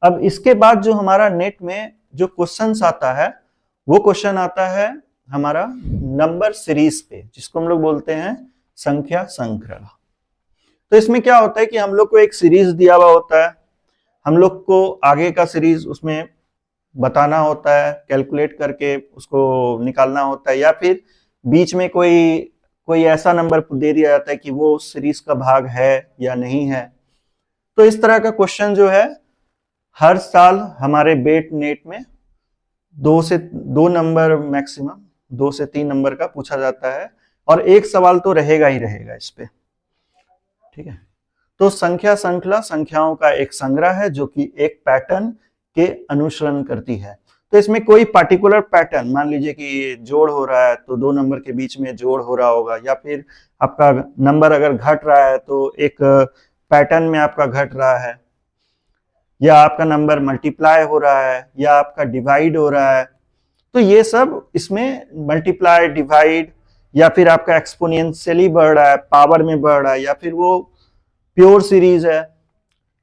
Speaker 1: अब इसके बाद जो हमारा नेट में जो क्वेश्चंस आता है, वो क्वेश्चन आता है हमारा नंबर सीरीज पे, जिसको हम लोग बोलते हैं संख्या श्रृंखला। तो इसमें क्या होता है कि हम लोग को एक सीरीज दिया हुआ होता है, हम लोग को आगे का सीरीज उसमें बताना होता है, कैलकुलेट करके उसको निकालना होता है, या फिर बीच में कोई ऐसा नंबर दे दिया जाता है कि वो उस सीरीज का भाग है या नहीं है। तो इस तरह का क्वेश्चन जो है हर साल हमारे बेट नेट में 2 नंबर मैक्सिमम 2 से 3 नंबर का पूछा जाता है, और एक सवाल तो रहेगा ही रहेगा इस पे। ठीक है, तो संख्या श्रृंखला संख्याओं का एक संग्रह है जो कि एक पैटर्न के अनुसरण करती है। तो इसमें कोई पार्टिकुलर पैटर्न, मान लीजिए कि जोड़ हो रहा है तो 2 नंबर के बीच में जोड़ हो रहा होगा, या फिर आपका नंबर अगर घट रहा है तो एक पैटर्न में आपका घट रहा है, या आपका नंबर मल्टीप्लाई हो रहा है, या आपका डिवाइड हो रहा है। तो ये सब इसमें मल्टीप्लाई, डिवाइड, या फिर आपका एक्सपोनेंशियली बढ़ रहा है, पावर में बढ़ रहा है, या फिर वो प्योर सीरीज है,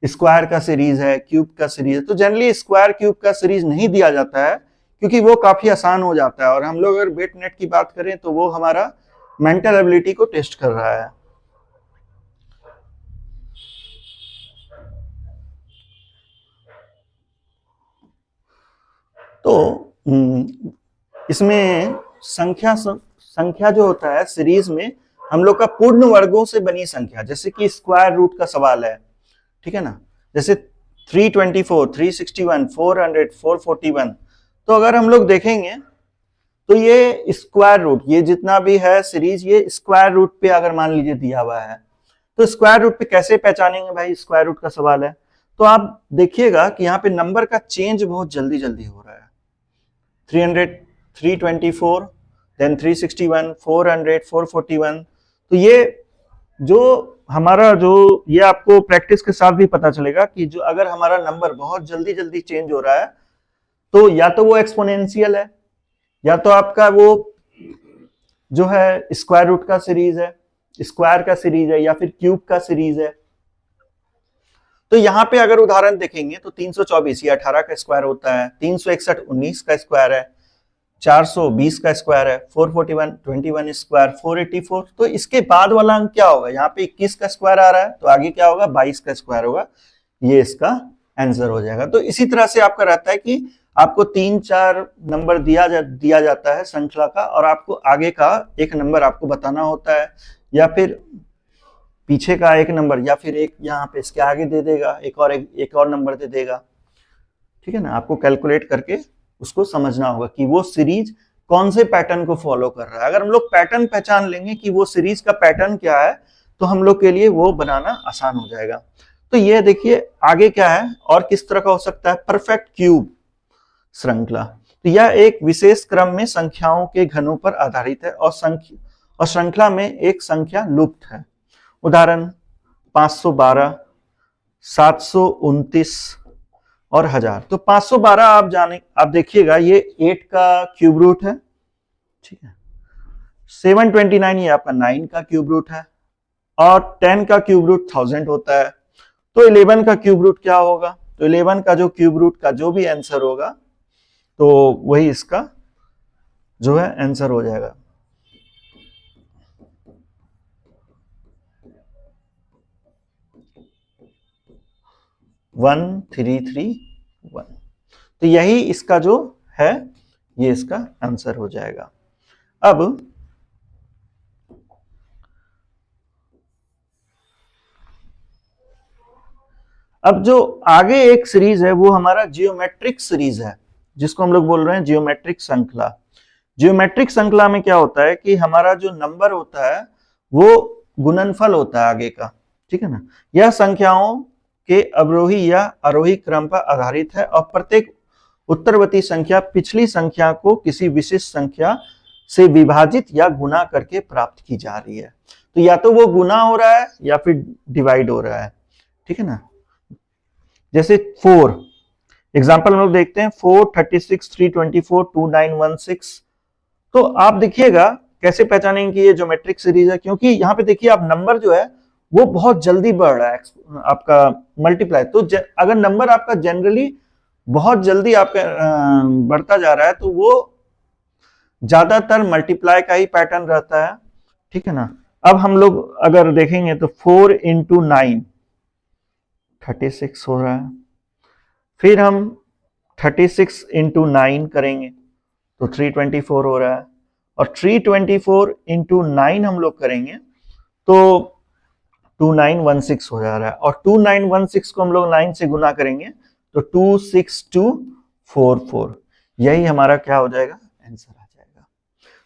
Speaker 1: स्क्वायर का सीरीज है, क्यूब का सीरीज है। तो जनरली स्क्वायर क्यूब का सीरीज नहीं दिया जाता है क्योंकि वो काफी आसान हो जाता है, और हम लोग अगर बेट नेट की बात करें तो वो हमारा मेंटल एबिलिटी को टेस्ट कर रहा है। तो इसमें संख्या जो होता है सीरीज में, हम लोग का पूर्ण वर्गों से बनी संख्या, जैसे कि स्क्वायर रूट का सवाल है, ठीक है ना, जैसे 324, 361, 400, 441। तो अगर हम लोग देखेंगे तो ये स्क्वायर रूट, ये जितना भी है सीरीज, ये स्क्वायर रूट पे अगर मान लीजिए दिया हुआ है, तो स्क्वायर रूट पे कैसे पहचानेंगे भाई? स्क्वायर रूट का सवाल है। तो आप देखिएगा कि यहाँ पे नंबर का चेंज बहुत जल्दी जल्दी हो रहा है। 300, 324, देन 361, 400, 441। तो ये जो हमारा जो ये आपको प्रैक्टिस के साथ भी पता चलेगा कि जो अगर हमारा नंबर बहुत जल्दी जल्दी चेंज हो रहा है तो या तो वो एक्सपोनेंशियल है, या तो आपका वो जो है स्क्वायर रूट का सीरीज है, स्क्वायर का सीरीज है, या फिर क्यूब का सीरीज है। तो यहाँ पे अगर उदाहरण देखेंगे तो 324 ये 18 का स्क्वायर होता है, 361 19 का स्क्वायर है, 420 का स्क्वायर है, 441 21 स्क्वायर, 484। तो इसके बाद वाला अंक क्या होगा? यहाँ पे 21 का स्क्वायर आ रहा है, तो आगे क्या होगा? 22 का स्क्वायर होगा। ये इसका आंसर हो जाएगा। तो इसी तरह से आपका रहता है कि आपको 3-4 नंबर दिया जाता है श्रृंखला का, और आपको आगे का एक नंबर आपको बताना होता है, या फिर पीछे का एक नंबर, या फिर एक यहाँ पे इसके आगे दे देगा, एक और नंबर दे देगा। ठीक है ना, आपको कैलकुलेट करके उसको समझना होगा कि वो सीरीज कौन से पैटर्न को फॉलो कर रहा है। अगर हम लोग पैटर्न पहचान लेंगे कि वो सीरीज का पैटर्न क्या है, तो हम लोग के लिए वो बनाना आसान हो जाएगा। तो ये देखिए आगे क्या है और किस तरह का हो सकता है। परफेक्ट क्यूब श्रृंखला, तो यह एक विशेष क्रम में संख्याओं के घनों पर आधारित है, और श्रृंखला में एक संख्या लुप्त है। उदाहरण 512, 729 और 1000। तो 512 आप देखिएगा ये 8 का क्यूब रूट है, ठीक है। 729 ये आपका 9 का क्यूब रूट है, और 10 का क्यूब रूट 1000 होता है। तो 11 का क्यूब रूट क्या होगा? तो 11 का जो क्यूब रूट का जो भी आंसर होगा तो वही इसका जो है आंसर हो जाएगा। वन 3 3 1। तो यही इसका जो है ये इसका आंसर हो जाएगा। अब जो आगे एक सीरीज है वो हमारा जियोमेट्रिक सीरीज है, जिसको हम लोग बोल रहे हैं जियोमेट्रिक श्रृंखला। जियोमेट्रिक श्रृंखला में क्या होता है कि हमारा जो नंबर होता है वो गुणनफल होता है आगे का, ठीक है ना। यह संख्याओं के अवरोही या आरोही क्रम पर आधारित है, और प्रत्येक उत्तरवर्ती संख्या पिछली संख्या को किसी विशिष्ट संख्या से विभाजित या गुणा करके प्राप्त की जा रही है। तो या तो वो गुणा हो रहा है या फिर डिवाइड हो रहा है, ठीक है ना। जैसे 4 एग्जाम्पल हम लोग देखते हैं, 4 36 324 2916। तो आप देखिएगा कैसे पहचानेंगे कि ये ज्योमेट्रिक सीरीज है, क्योंकि यहाँ पे देखिए आप नंबर जो है वो बहुत जल्दी बढ़ रहा है आपका मल्टीप्लाई। तो अगर नंबर आपका जनरली बहुत जल्दी आपका बढ़ता जा रहा है तो वो ज्यादातर मल्टीप्लाई का ही पैटर्न रहता है, ठीक है ना। अब हम लोग अगर देखेंगे तो 4 इंटू 9 36 हो रहा है, फिर हम 36 इंटू 9 करेंगे तो 324 हो रहा है, और 324 इंटू 9 हम लोग करेंगे तो 2916 हो जा रहा है, और 2916 को हम लोग 9 से गुना करेंगे तो 26244। यही हमारा क्या हो जाएगा? आंसर आ जाएगा।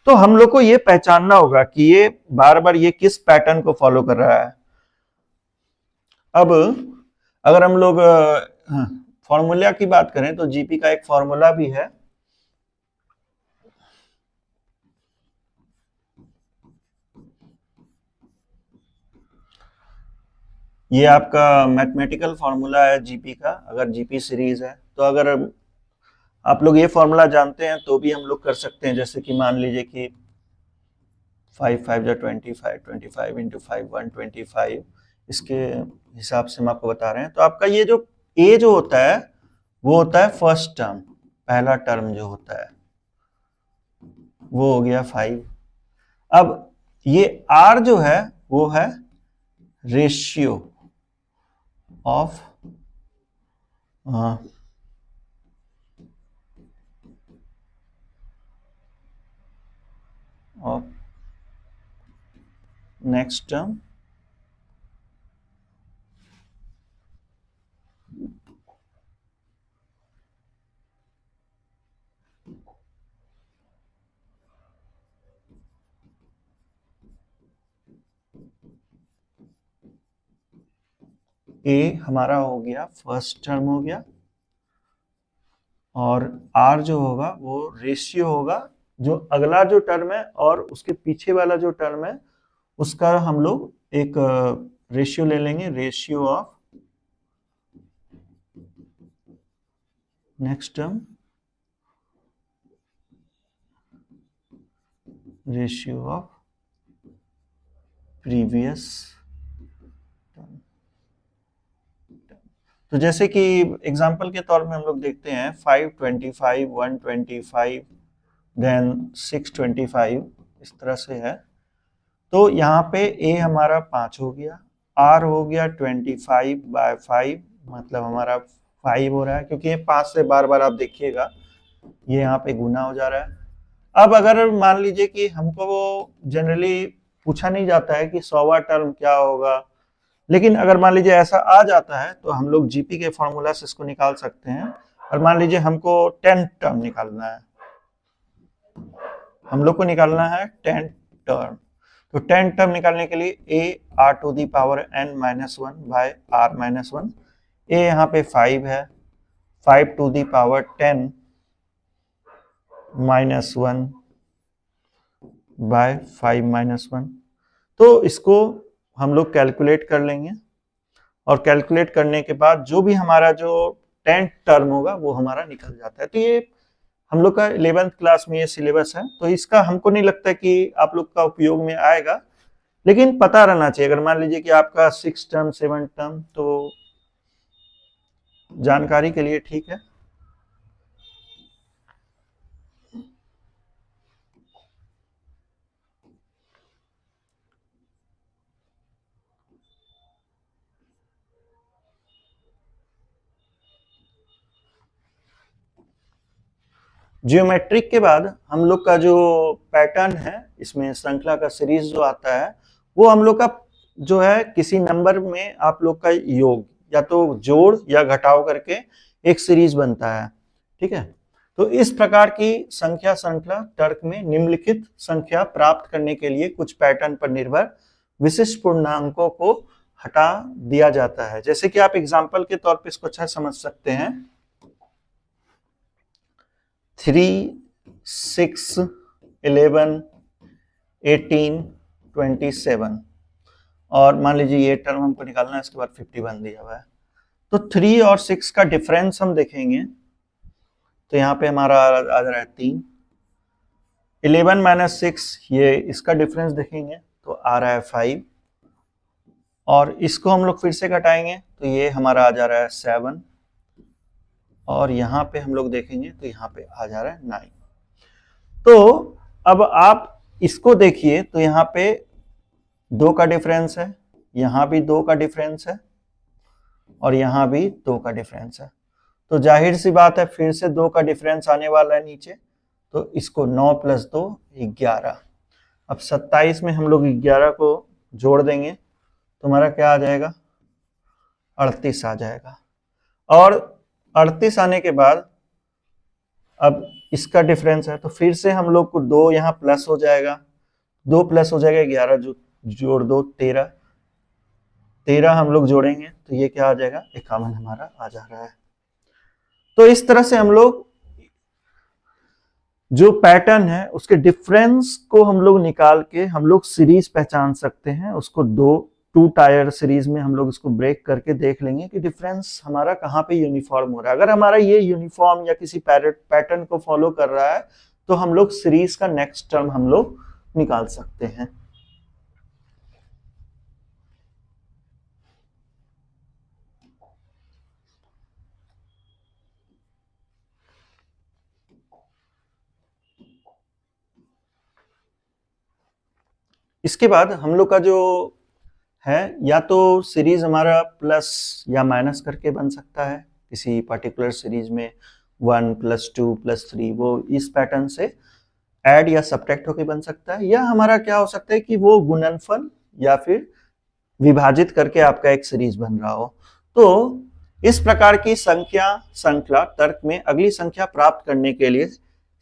Speaker 1: तो हम लोग को ये पहचानना होगा कि ये बार बार ये किस पैटर्न को फॉलो कर रहा है। अब अगर हम लोग फॉर्मूला की बात करें तो जीपी का एक फॉर्मूला भी है, ये आपका मैथमेटिकल फॉर्मूला है जीपी का। अगर जीपी सीरीज है तो अगर आप लोग ये फॉर्मूला जानते हैं तो भी हम लोग कर सकते हैं। जैसे कि मान लीजिए कि 5 5 जा 25 25 इंटू 5 125, इसके हिसाब से हम आपको बता रहे हैं। तो आपका ये जो ए जो होता है वो होता है फर्स्ट टर्म, पहला टर्म जो होता है वो हो गया 5। अब ये आर जो है वो है रेशियो ऑफ नेक्स्ट टर्म ए हमारा हो गया फर्स्ट टर्म हो गया, और आर जो होगा वो रेशियो होगा जो अगला जो टर्म है और उसके पीछे वाला जो टर्म है उसका हम लोग एक रेशियो ले लेंगे, ratio of next term, ratio of previous term. तो जैसे कि एग्जांपल के तौर में हम लोग देखते हैं 525 125 देन 625 इस तरह से है। तो यहाँ पे ए हमारा 5 हो गया, आर हो गया 25/5, मतलब हमारा 5 हो रहा है, क्योंकि ये 5 से बार बार आप देखिएगा ये यहाँ पे गुना हो जा रहा है। अब अगर मान लीजिए कि हमको वो जनरली पूछा नहीं जाता है कि 100वां टर्म क्या होगा, लेकिन अगर मान लीजिए ऐसा आ जाता है तो हम लोग जीपी के फॉर्मूला से इसको निकाल सकते हैं। और मान लीजिए हमको 10 टर्म निकालना है, हम लोग को निकालना है 10 टर्म। तो 10 टर्म निकालने के लिए a r to the power n minus 1 by r minus 1, a यहाँ पे 5 है, 5 to the power 10 minus 1 by 5 minus 1। तो इसको हम लोग कैलकुलेट कर लेंगे, और कैलकुलेट करने के बाद जो भी हमारा जो 10 टर्म होगा वो हमारा निकल जाता है। तो ये हम लोग का 11th क्लास में ये सिलेबस है, तो इसका हमको नहीं लगता कि आप लोग का उपयोग में आएगा, लेकिन पता रहना चाहिए। अगर मान लीजिए कि आपका 6 टर्म 7 टर्म, तो जानकारी के लिए ठीक है। जियोमेट्रिक के बाद हम लोग का जो पैटर्न है, इसमें श्रृंखला का सीरीज जो आता है, वो हम लोग का जो है किसी नंबर में आप लोग का योग या तो जोड़ या घटाव करके एक सीरीज बनता है, ठीक है। तो इस प्रकार की संख्या श्रृंखला तर्क में निम्नलिखित संख्या प्राप्त करने के लिए कुछ पैटर्न पर निर्भर विशिष्ट पूर्णांकों को हटा दिया जाता है। जैसे कि आप एग्जाम्पल के तौर पर इसको अच्छा समझ सकते हैं, 3, 6, 11, 18, 27, और मान लीजिए ये टर्म हमको निकालना है, इसके बाद 51 दिया हुआ है। तो 3 और 6 का डिफरेंस हम देखेंगे, तो यहाँ पे हमारा आ जा रहा है 3। 11 माइनस 6, ये इसका डिफरेंस देखेंगे तो आ रहा है 5, और इसको हम लोग फिर से घटाएंगे तो ये हमारा आ जा रहा है 7, और यहाँ पे हम लोग देखेंगे तो यहाँ पे आ जा रहा है 9। तो अब आप इसको देखिए, तो यहाँ पे 2 का डिफरेंस है, यहाँ भी 2 का डिफरेंस है, और यहाँ भी 2 का डिफरेंस है। तो जाहिर सी बात है फिर से 2 का डिफरेंस आने वाला है नीचे, तो इसको 9 + 2 11। अब 27 में हम लोग 11 को जोड़ देंगे तो हमारा क्या आ जाएगा, 38 आ जाएगा। और 38 आने के बाद अब इसका डिफरेंस है, तो फिर से हम लोग को 2 यहाँ प्लस हो जाएगा, 2 प्लस हो जाएगा 11, जो जोड़ 2 13 हम लोग जोड़ेंगे तो ये क्या आ जाएगा, 51 हमारा आ जा रहा है। तो इस तरह से हम लोग जो पैटर्न है उसके डिफरेंस को हम लोग निकाल के हम लोग सीरीज पहचान सकते हैं। उसको 2 टायर सीरीज में हम लोग इसको ब्रेक करके देख लेंगे कि डिफरेंस हमारा कहाँ पे यूनिफॉर्म हो रहा है। अगर हमारा ये यूनिफॉर्म या किसी पैटर्न को फॉलो कर रहा है तो हम लोग सीरीज का नेक्स्ट टर्म हम लोग निकाल सकते हैं। इसके बाद हम लोग का जो है, या तो सीरीज हमारा प्लस या माइनस करके बन सकता है, किसी पर्टिकुलर सीरीज में 1 + 2 + 3, वो इस पैटर्न से ऐड या सब्ट्रैक्ट होके बन सकता है, या हमारा क्या हो सकता है कि वो गुणनफल या फिर विभाजित करके आपका एक सीरीज बन रहा हो। तो इस प्रकार की संख्या श्रृंखला तर्क में अगली संख्या प्राप्त करने के लिए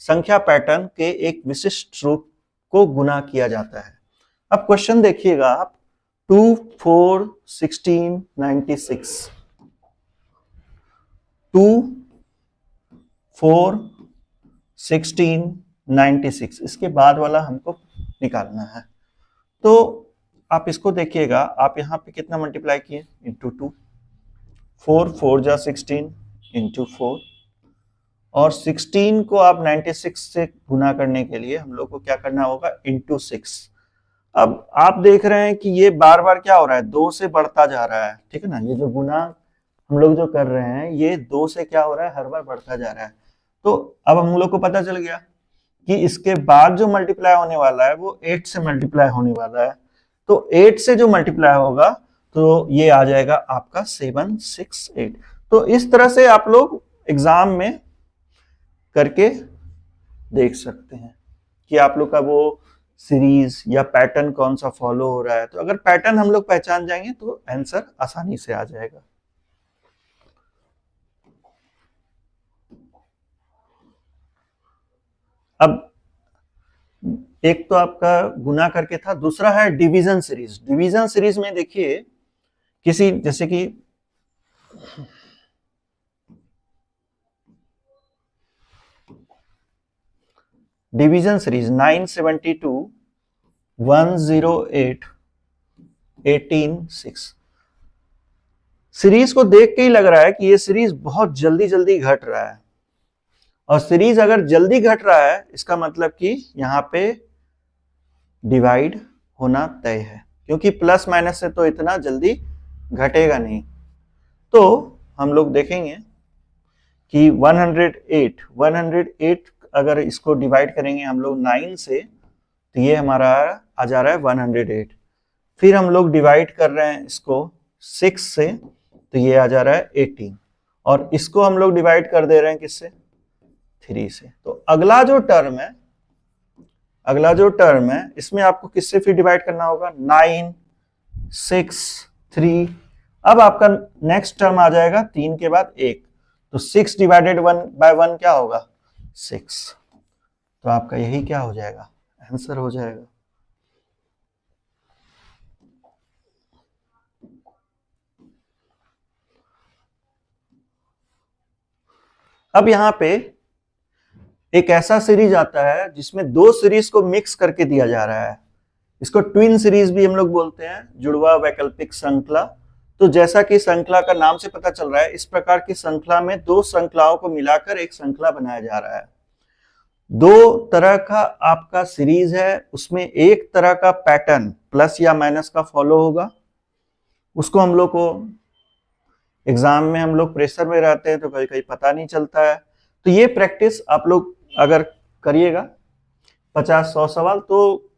Speaker 1: संख्या पैटर्न के एक विशिष्ट रूप को गुणा किया जाता है। अब क्वेश्चन देखिएगा आप, 2, 4, 16, 96, 2, 4, 16, 96, इसके बाद वाला हमको निकालना है। तो आप इसको देखिएगा, आप यहाँ पे कितना मल्टीप्लाई किए, इंटू 2, 4 4 जा 16 इंटू 4, और 16 को आप 96 से गुना करने के लिए हम लोग को क्या करना होगा, इंटू 6। अब आप देख रहे हैं कि ये बार बार क्या हो रहा है, 2 से बढ़ता जा रहा है, ठीक है ना। ये जो गुना हम लोग जो कर रहे हैं ये 2 से क्या हो रहा है, हर बार बढ़ता जा रहा है। तो अब हम लोग को पता चल गया कि इसके बाद जो मल्टीप्लाई होने वाला है वो 8 से मल्टीप्लाई होने वाला है। तो 8 से जो मल्टीप्लाई होगा तो ये आ जाएगा आपका 768। तो इस तरह से आप लोग एग्जाम में करके देख सकते हैं कि आप लोग का वो सीरीज या पैटर्न कौन सा फॉलो हो रहा है। तो अगर पैटर्न हम लोग पहचान जाएंगे तो आंसर आसानी से आ जाएगा। अब एक तो आपका गुना करके था, दूसरा है डिवीजन सीरीज। डिवीजन सीरीज में देखिए किसी, जैसे कि डिवीजन सीरीज 972, 108, 186, सीरीज को देख के ही लग रहा है कि ये सीरीज बहुत जल्दी जल्दी घट रहा है। और सीरीज अगर जल्दी घट रहा है इसका मतलब कि यहाँ पे डिवाइड होना तय है, क्योंकि प्लस माइनस से तो इतना जल्दी घटेगा नहीं। तो हम लोग देखेंगे कि 108 अगर इसको डिवाइड करेंगे हम लोग 9 से तो ये हमारा आ जा रहा है 108। फिर हम लोग डिवाइड कर रहे हैं इसको 6 से तो ये आ जा रहा है 18, और इसको हम लोग डिवाइड कर दे रहे हैं किससे, 3 से। तो अगला जो टर्म है इसमें आपको किससे फिर डिवाइड करना होगा, 9, 6, 3। अब आपका नेक्स्ट टर्म आ जाएगा 3 के बाद 1, तो 6 डिवाइडेड 1/1 क्या होगा, 6। तो आपका यही क्या हो जाएगा, आंसर हो जाएगा। अब यहां पे एक ऐसा सीरीज आता है जिसमें दो सीरीज को मिक्स करके दिया जा रहा है, इसको ट्विन सीरीज भी हम लोग बोलते हैं, जुड़वा वैकल्पिक श्रृंखला। तो जैसा कि श्रृंखला का नाम से पता चल रहा है, इस प्रकार की श्रृंखला में दो श्रृंखलाओं को मिलाकर एक श्रृंखला बनाया जा रहा है। दो तरह का आपका सीरीज है, उसमें एक तरह का पैटर्न प्लस या माइनस का फॉलो होगा, उसको हम लोग को एग्जाम में हम लोग प्रेशर में रहते हैं तो कहीं कहीं पता नहीं चलता है। तो ये प्रैक्टिस आप लोग अगर करिएगा 50-100 सवाल तो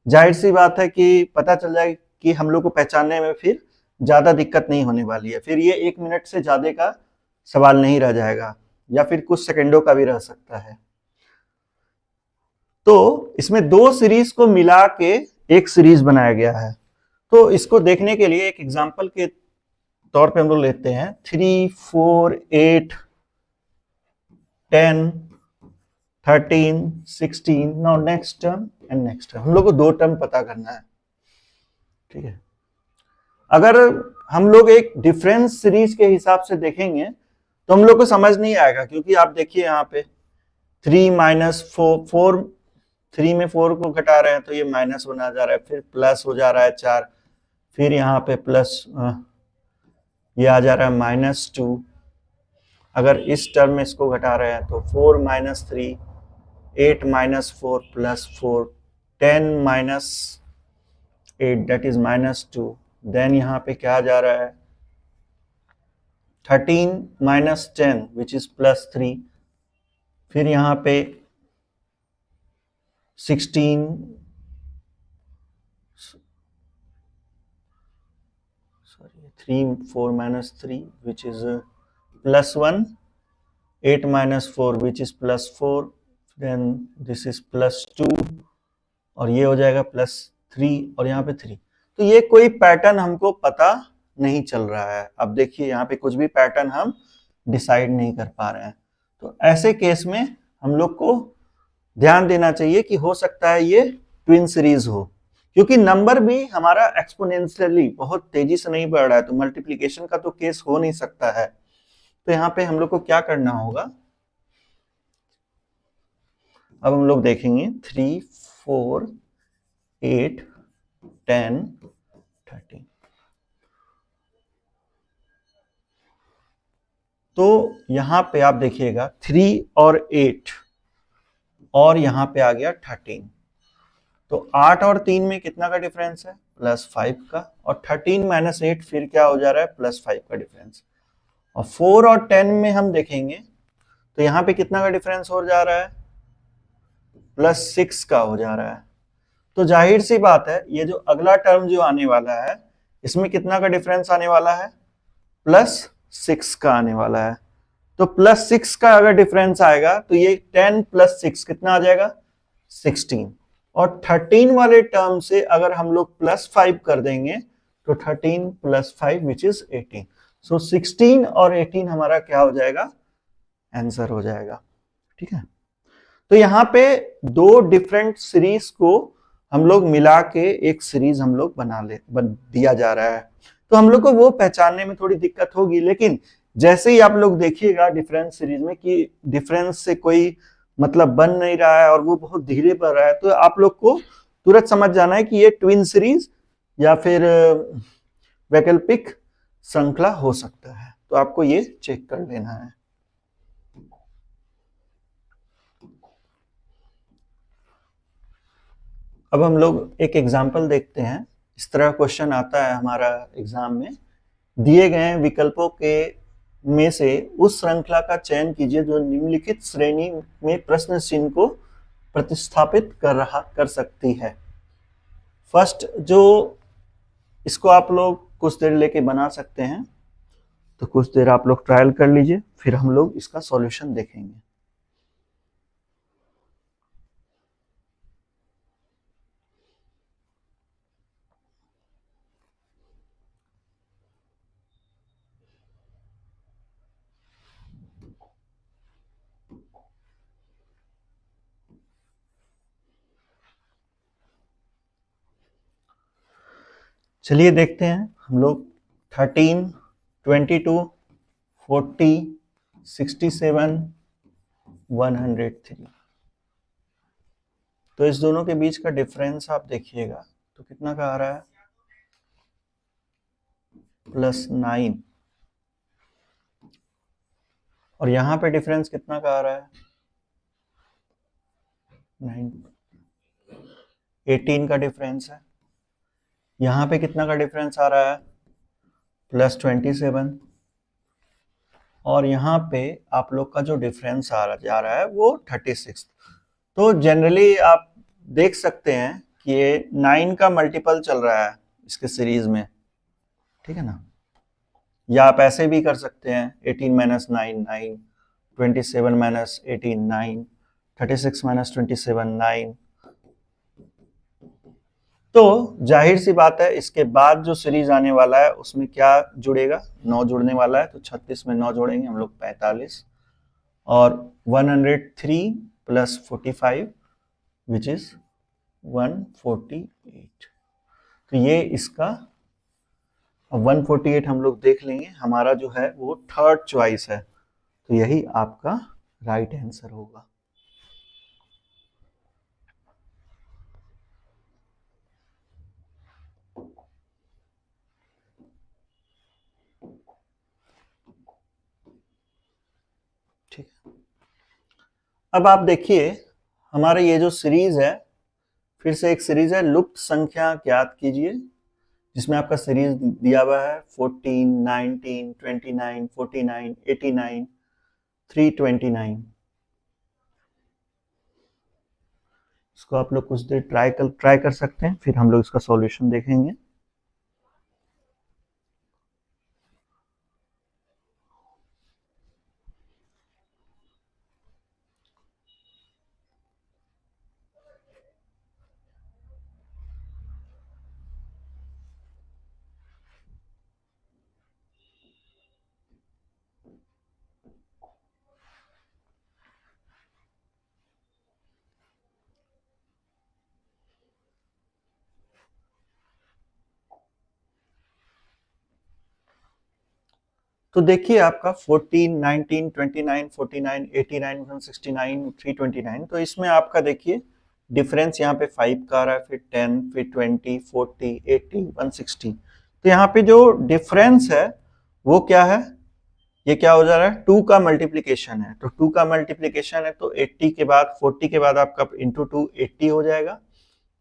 Speaker 1: जाहिर सी बात है कि पता चल जाएगा कि हम लोग को पहचानने में फिर ज्यादा दिक्कत नहीं होने वाली है। फिर ये 1 मिनट से ज्यादा का सवाल नहीं रह जाएगा, या फिर कुछ सेकंडों का भी रह सकता है। तो इसमें दो सीरीज को मिला के एक सीरीज बनाया गया है। तो इसको देखने के लिए एक एग्जांपल के तौर पे हम लोग लेते हैं 3, 4, 8, 10, 13, 16। Now next term and next term, हम लोग को दो टर्म पता करना है, ठीक है। अगर हम लोग एक डिफरेंस सीरीज के हिसाब से देखेंगे तो हम लोग को समझ नहीं आएगा, क्योंकि आप देखिए यहाँ पे 3 - 4, 3 में 4 को घटा रहे हैं तो ये माइनस होना जा रहा है, फिर प्लस हो जा रहा है 4, फिर यहाँ पे प्लस ये आ जा रहा है -2। अगर इस टर्म में इसको घटा रहे हैं तो 4 - 3, 8 - 4 + 4, 10 - 8 दैट इज -2। देन यहाँ पे क्या जा रहा है 13 - 10 विच इज +3। फिर यहाँ पे 16, 3, 4 - 3 which is +1, 8 - 4 which is +4, then this is +2 और ये हो जाएगा +3 और यहाँ पे 3। तो ये कोई पैटर्न हमको पता नहीं चल रहा है। अब देखिए यहाँ पे कुछ भी पैटर्न हम डिसाइड नहीं कर पा रहे हैं। तो ऐसे केस में हम लोग को ध्यान देना चाहिए कि हो सकता है ये ट्विन सीरीज हो, क्योंकि नंबर भी हमारा एक्सपोनेंशियली बहुत तेजी से नहीं बढ़ रहा है, तो मल्टीप्लिकेशन का तो केस हो नहीं सकता है। तो यहाँ पे हम लोग को क्या करना होगा, अब हम लोग देखेंगे 3, 4, 8, 10, 13। तो यहाँ पे आप देखिएगा 3 और 8 और यहाँ पे आ गया 13। तो 8 और 3 में कितना का डिफरेंस है, +5 का, और 13 - 8 फिर क्या हो जा रहा है, +5 का डिफरेंस। और 4 और 10 में हम देखेंगे तो यहाँ पे कितना का डिफरेंस हो जा रहा है, +6 का हो जा रहा है। तो जाहिर सी बात है ये जो अगला टर्म जो आने वाला है इसमें कितना का डिफरेंस आने वाला है, +6 का आने वाला है। तो +6 का अगर डिफरेंस आएगा तो ये 10 + 6 कितना आ जाएगा, 16। और 13 वाले टर्म से अगर हम लोग +5 कर देंगे तो 13 + 5 विच इज 18। सो 16 और 18 हमारा क्या हो जाएगा, आंसर हो जाएगा, ठीक है। तो यहाँ पे दो डिफरेंट सीरीज को हम लोग मिला के एक सीरीज हम लोग दिया जा रहा है। तो हम लोग को वो पहचानने में थोड़ी दिक्कत होगी, लेकिन जैसे ही आप लोग देखिएगा डिफरेंस सीरीज में कि डिफरेंस से कोई मतलब बन नहीं रहा है और वो बहुत धीरे बढ़ रहा है, तो आप लोग को तुरंत समझ जाना है कि ये ट्विन सीरीज या फिर वैकल्पिक श्रृंखला हो सकता है। तो आपको ये चेक कर लेना है। अब हम लोग एक एग्जाम्पल देखते हैं। इस तरह क्वेश्चन आता है हमारा एग्जाम में। दिए गए विकल्पों के में से उस श्रृंखला का चयन कीजिए जो निम्नलिखित श्रेणी में प्रश्न चिन्ह को प्रतिस्थापित कर सकती है। फर्स्ट, जो इसको आप लोग कुछ देर लेके बना सकते हैं, तो कुछ देर आप लोग ट्रायल कर लीजिए, फिर हम लोग इसका सॉल्यूशन देखेंगे। चलिए देखते हैं हम लोग 13, 22, 40, 67, 103। तो इस दोनों के बीच का डिफरेंस आप देखिएगा तो कितना का आ रहा है, +9। और यहाँ पे डिफरेंस कितना का आ रहा है, 18 का डिफरेंस है। यहाँ पे कितना का डिफरेंस आ रहा है, +27। और यहाँ पे आप लोग का जो डिफरेंस जा रहा है वो 36। तो जनरली आप देख सकते हैं कि ये 9 का मल्टीपल चल रहा है इसके सीरीज में, ठीक है ना। या आप ऐसे भी कर सकते हैं, 18 - 9 9, 27 - 18 9, 36 - 27 9। तो जाहिर सी बात है इसके बाद जो सीरीज आने वाला है उसमें क्या जुड़ेगा, 9 जुड़ने वाला है। तो 36 में 9 जोड़ेंगे हम लोग 45, और 103 + 45 विच इज 148। तो ये इसका 148 हम लोग देख लेंगे, हमारा जो है वो थर्ड चॉइस है। तो यही आपका राइट आंसर होगा। ठीक है, अब आप देखिए हमारे ये जो सीरीज है, फिर से एक सीरीज है, लुप्त संख्या ज्ञात कीजिए, जिसमें आपका सीरीज दिया हुआ है 14, 19, 29, 49, 89, 329। इसको आप लोग कुछ देर ट्राई कर सकते हैं, फिर हम लोग इसका सॉल्यूशन देखेंगे। तो देखिए आपका 14, 19, 29, 49, 89, 169, 329। तो इसमें आपका देखिए डिफरेंस यहाँ पे 5 का आ रहा है, फिर 10, फिर 20, 40, 80, 160। तो यहाँ पे जो डिफरेंस है वो क्या है, ये क्या हो जा रहा है, 2 का मल्टीप्लीकेशन है। तो 2 का मल्टीप्लीकेशन है तो 80 के बाद 40 के बाद आपका इंटू 2 80 हो जाएगा,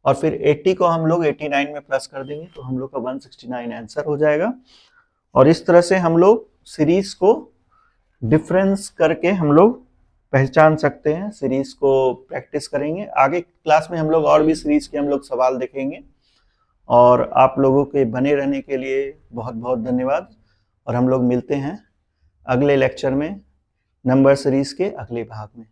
Speaker 1: और फिर 80 को हम लोग 89 में प्लस कर देंगे तो हम लोग का 169 आंसर हो जाएगा। और इस तरह से हम लोग सीरीज को डिफरेंस करके हम लोग पहचान सकते हैं। सीरीज को प्रैक्टिस करेंगे, आगे क्लास में हम लोग और भी सीरीज के हम लोग सवाल देखेंगे। और आप लोगों के बने रहने के लिए बहुत बहुत धन्यवाद, और हम लोग मिलते हैं अगले लेक्चर में नंबर सीरीज के अगले भाग में।